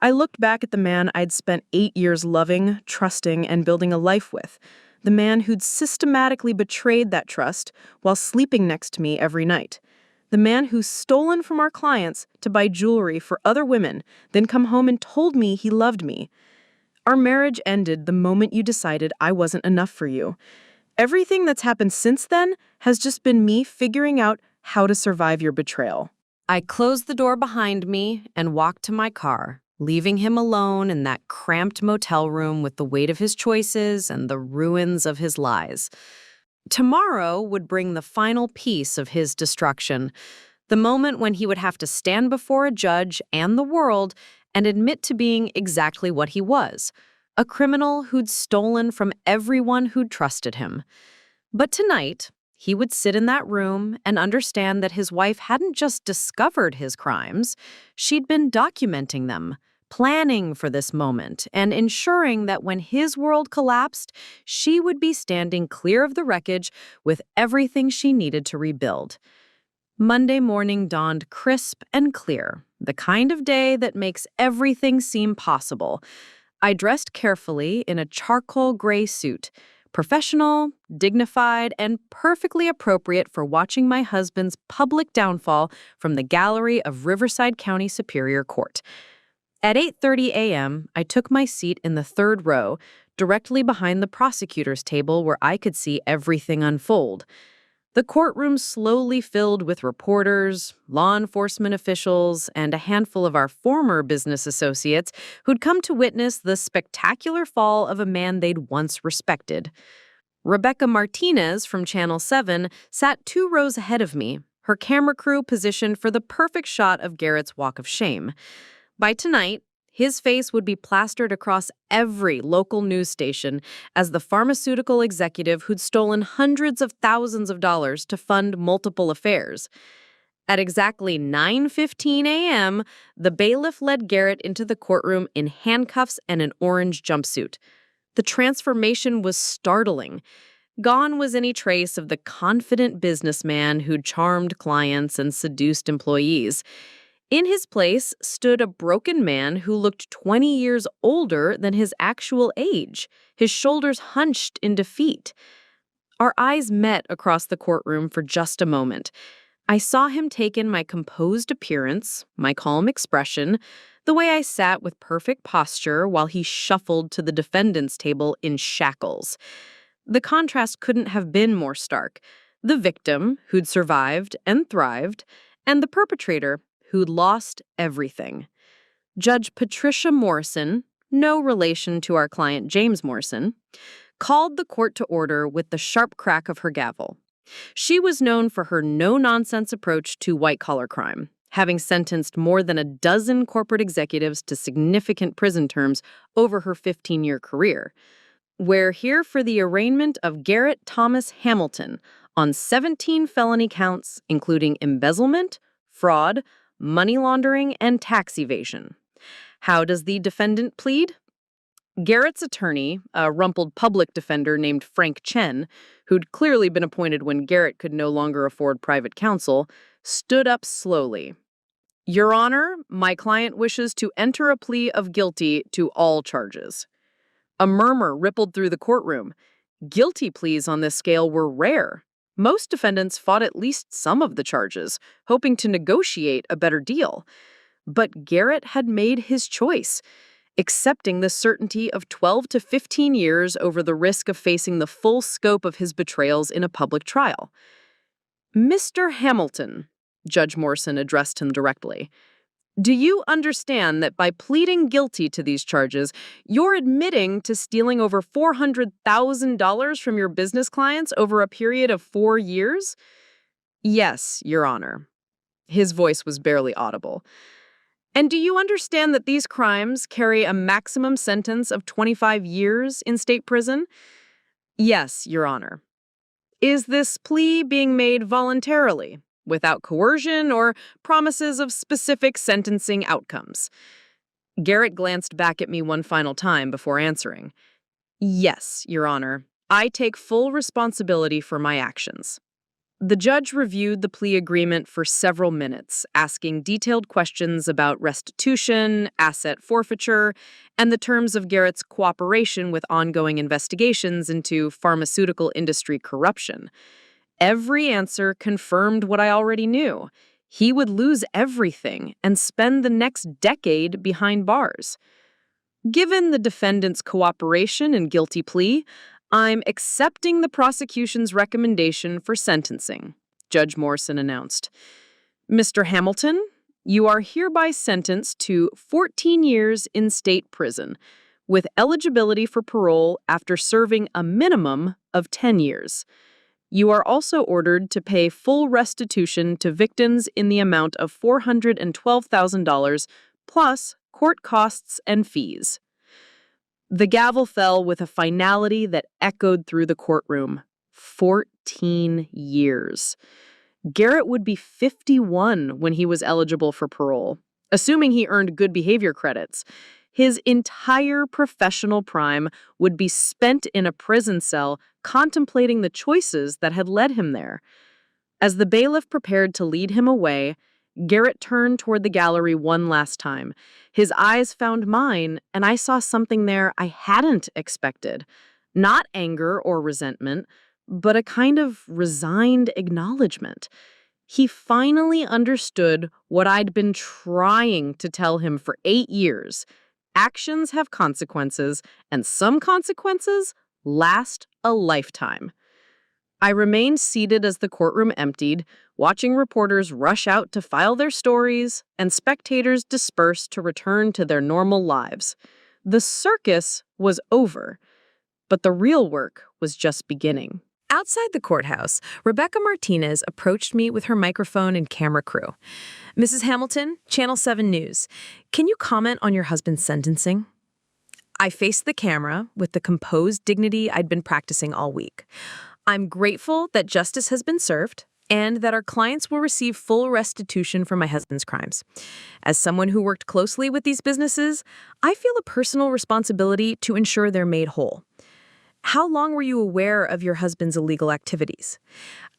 I looked back at the man I'd spent 8 years loving, trusting, and building a life with. The man who'd systematically betrayed that trust while sleeping next to me every night. The man who's stolen from our clients to buy jewelry for other women, then come home and told me he loved me. Our marriage ended the moment you decided I wasn't enough for you. Everything that's happened since then has just been me figuring out how to survive your betrayal. I closed the door behind me and walked to my car, leaving him alone in that cramped motel room with the weight of his choices and the ruins of his lies. Tomorrow would bring the final piece of his destruction, the moment when he would have to stand before a judge and the world and admit to being exactly what he was, a criminal who'd stolen from everyone who'd trusted him. But tonight, he would sit in that room and understand that his wife hadn't just discovered his crimes, she'd been documenting them, planning for this moment, and ensuring that when his world collapsed, she would be standing clear of the wreckage with everything she needed to rebuild. Monday morning dawned crisp and clear, the kind of day that makes everything seem possible. I dressed carefully in a charcoal gray suit, professional, dignified, and perfectly appropriate for watching my husband's public downfall from the gallery of Riverside County Superior Court. At 8:30 a.m., I took my seat in the third row, directly behind the prosecutor's table where I could see everything unfold. The courtroom slowly filled with reporters, law enforcement officials, and a handful of our former business associates who'd come to witness the spectacular fall of a man they'd once respected. Rebecca Martinez from Channel 7 sat 2 rows ahead of me, her camera crew positioned for the perfect shot of Garrett's walk of shame. By tonight, his face would be plastered across every local news station as the pharmaceutical executive who'd stolen hundreds of thousands of dollars to fund multiple affairs. At exactly 9:15 a.m., the bailiff led Garrett into the courtroom in handcuffs and an orange jumpsuit. The transformation was startling. Gone was any trace of the confident businessman who'd charmed clients and seduced employees. In his place stood a broken man who looked 20 years older than his actual age, his shoulders hunched in defeat. Our eyes met across the courtroom for just a moment. I saw him take in my composed appearance, my calm expression, the way I sat with perfect posture while he shuffled to the defendant's table in shackles. The contrast couldn't have been more stark. The victim, who'd survived and thrived, and the perpetrator, who'd lost everything. Judge Patricia Morrison, no relation to our client James Morrison, called the court to order with the sharp crack of her gavel. She was known for her no-nonsense approach to white-collar crime, having sentenced more than a dozen corporate executives to significant prison terms over her 15-year career. We're here for the arraignment of Garrett Thomas Hamilton on 17 felony counts, including embezzlement, fraud, money laundering, and tax evasion. How does the defendant plead? Garrett's attorney, a rumpled public defender named Frank Chen, who'd clearly been appointed when Garrett could no longer afford private counsel, stood up slowly. Your Honor, my client wishes to enter a plea of guilty to all charges. A murmur rippled through the courtroom. Guilty pleas on this scale were rare. Most defendants fought at least some of the charges, hoping to negotiate a better deal. But Garrett had made his choice. accepting the certainty of 12 to 15 years over the risk of facing the full scope of his betrayals in a public trial. "Mr. Hamilton," Judge Morrison addressed him directly, "do you understand that by pleading guilty to these charges, you're admitting to stealing over $400,000 from your business clients over a period of 4 years?" "Yes, Your Honor." His voice was barely audible. "And do you understand that these crimes carry a maximum sentence of 25 years in state prison?" "Yes, Your Honor." "Is this plea being made voluntarily, without coercion or promises of specific sentencing outcomes?" Garrett glanced back at me one final time before answering. "Yes, Your Honor. I take full responsibility for my actions." The judge reviewed the plea agreement for several minutes, asking detailed questions about restitution, asset forfeiture, and the terms of Garrett's cooperation with ongoing investigations into pharmaceutical industry corruption. Every answer confirmed what I already knew. He would lose everything and spend the next decade behind bars. Given the defendant's cooperation and guilty plea, I'm accepting the prosecution's recommendation for sentencing, Judge Morrison announced. "Mr. Hamilton, you are hereby sentenced to 14 years in state prison, with eligibility for parole after serving a minimum of 10 years. You are also ordered to pay full restitution to victims in the amount of $412,000 plus court costs and fees." The gavel fell with a finality that echoed through the courtroom. 14 years. Garrett would be 51 when he was eligible for parole, assuming he earned good behavior credits. His entire professional prime would be spent in a prison cell contemplating the choices that had led him there. As the bailiff prepared to lead him away, Garrett turned toward the gallery one last time. His eyes found mine, and I saw something there I hadn't expected. Not anger or resentment, but a kind of resigned acknowledgement. He finally understood what I'd been trying to tell him for 8 years. Actions have consequences, and some consequences last a lifetime. I remained seated as the courtroom emptied, watching reporters rush out to file their stories and spectators disperse to return to their normal lives. The circus was over, but the real work was just beginning. Outside the courthouse, Rebecca Martinez approached me with her microphone and camera crew. "Mrs. Hamilton, Channel 7 News, can you comment on your husband's sentencing?" I faced the camera with the composed dignity I'd been practicing all week. "I'm grateful that justice has been served and that our clients will receive full restitution for my husband's crimes. As someone who worked closely with these businesses, I feel a personal responsibility to ensure they're made whole." "How long were you aware of your husband's illegal activities?"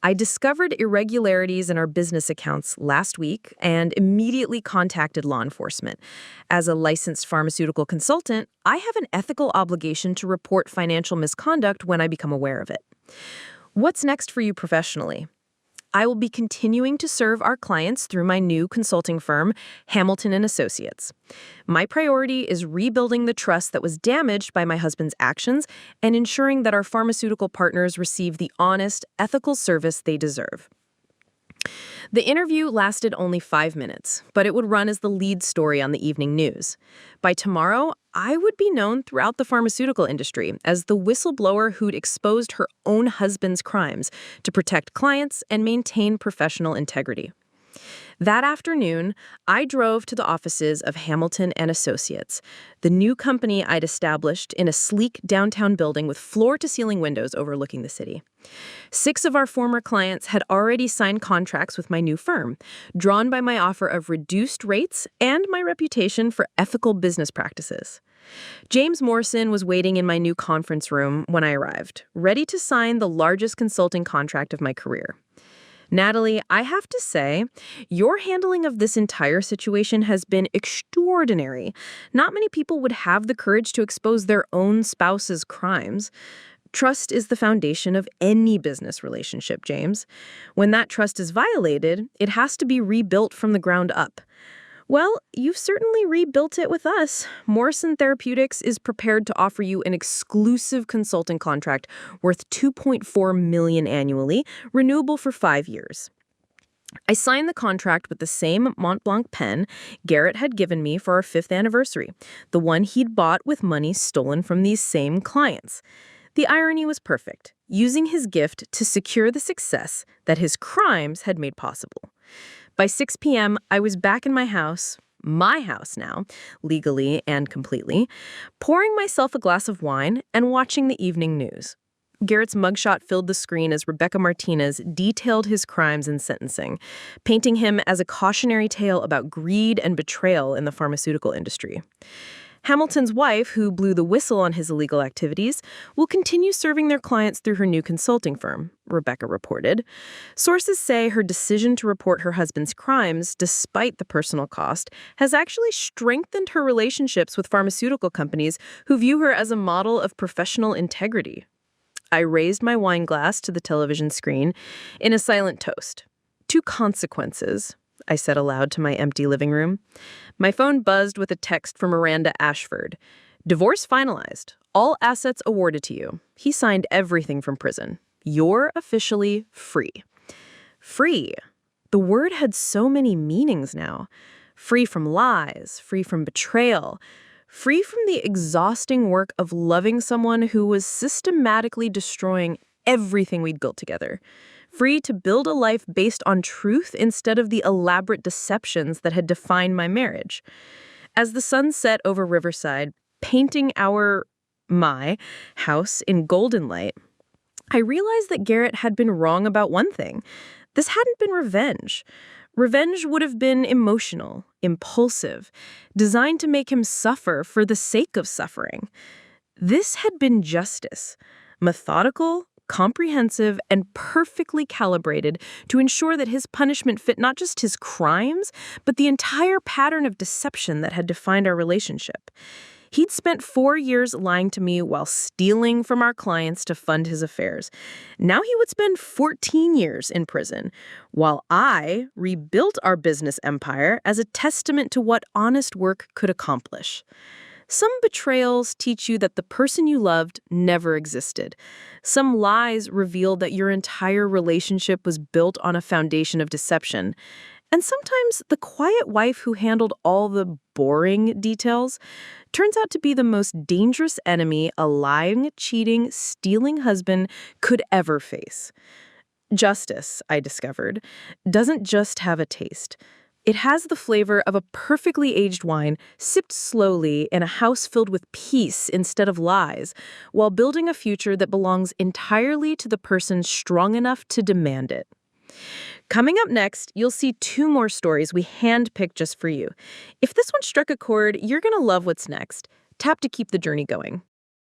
"I discovered irregularities in our business accounts last week and immediately contacted law enforcement. As a licensed pharmaceutical consultant, I have an ethical obligation to report financial misconduct when I become aware of it." "What's next for you professionally?" "I will be continuing to serve our clients through my new consulting firm, Hamilton & Associates. My priority is rebuilding the trust that was damaged by my husband's actions and ensuring that our pharmaceutical partners receive the honest, ethical service they deserve." The interview lasted only 5 minutes, but it would run as the lead story on the evening news. By tomorrow, I would be known throughout the pharmaceutical industry as the whistleblower who'd exposed her own husband's crimes to protect clients and maintain professional integrity. That afternoon, I drove to the offices of Hamilton & Associates, the new company I'd established in a sleek downtown building with floor-to-ceiling windows overlooking the city. 6 of our former clients had already signed contracts with my new firm, drawn by my offer of reduced rates and my reputation for ethical business practices. James Morrison was waiting in my new conference room when I arrived, ready to sign the largest consulting contract of my career. "Natalie, I have to say, your handling of this entire situation has been extraordinary. Not many people would have the courage to expose their own spouse's crimes. Trust is the foundation of any business relationship, James. When that trust is violated, it has to be rebuilt from the ground up. Well, you've certainly rebuilt it with us. Morrison Therapeutics is prepared to offer you an exclusive consulting contract worth $2.4 million annually, renewable for 5 years. I signed the contract with the same Mont Blanc pen Garrett had given me for our 5th anniversary, the one he'd bought with money stolen from these same clients. The irony was perfect, using his gift to secure the success that his crimes had made possible. By 6 p.m., I was back in my house now, legally and completely, pouring myself a glass of wine and watching the evening news. Garrett's mugshot filled the screen as Rebecca Martinez detailed his crimes in sentencing, painting him as a cautionary tale about greed and betrayal in the pharmaceutical industry. Hamilton's wife, who blew the whistle on his illegal activities, will continue serving their clients through her new consulting firm, Rebecca reported. Sources say her decision to report her husband's crimes, despite the personal cost, has actually strengthened her relationships with pharmaceutical companies who view her as a model of professional integrity. I raised my wine glass to the television screen in a silent toast. To consequences, I said aloud to my empty living room. My phone buzzed with a text from Miranda Ashford. Divorce finalized. All assets awarded to you. He signed everything from prison. You're officially free. Free. The word had so many meanings now. Free from lies, free from betrayal, free from the exhausting work of loving someone who was systematically destroying everything we'd built together. Free to build a life based on truth instead of the elaborate deceptions that had defined my marriage. As the sun set over Riverside, painting my house in golden light, I realized that Garrett had been wrong about one thing. This hadn't been revenge. Revenge would have been emotional, impulsive, designed to make him suffer for the sake of suffering. This had been justice, methodical, comprehensive, and perfectly calibrated to ensure that his punishment fit not just his crimes, but the entire pattern of deception that had defined our relationship. He'd spent 4 years lying to me while stealing from our clients to fund his affairs. Now he would spend 14 years in prison, while I rebuilt our business empire as a testament to what honest work could accomplish. Some betrayals teach you that the person you loved never existed. Some lies reveal that your entire relationship was built on a foundation of deception. And sometimes the quiet wife who handled all the boring details turns out to be the most dangerous enemy a lying, cheating, stealing husband could ever face. Justice, I discovered, doesn't just have a taste. It has the flavor of a perfectly aged wine sipped slowly in a house filled with peace instead of lies, while building a future that belongs entirely to the person strong enough to demand it. Coming up next, you'll see 2 more stories we handpicked just for you. If this one struck a chord, you're going to love what's next. Tap to keep the journey going.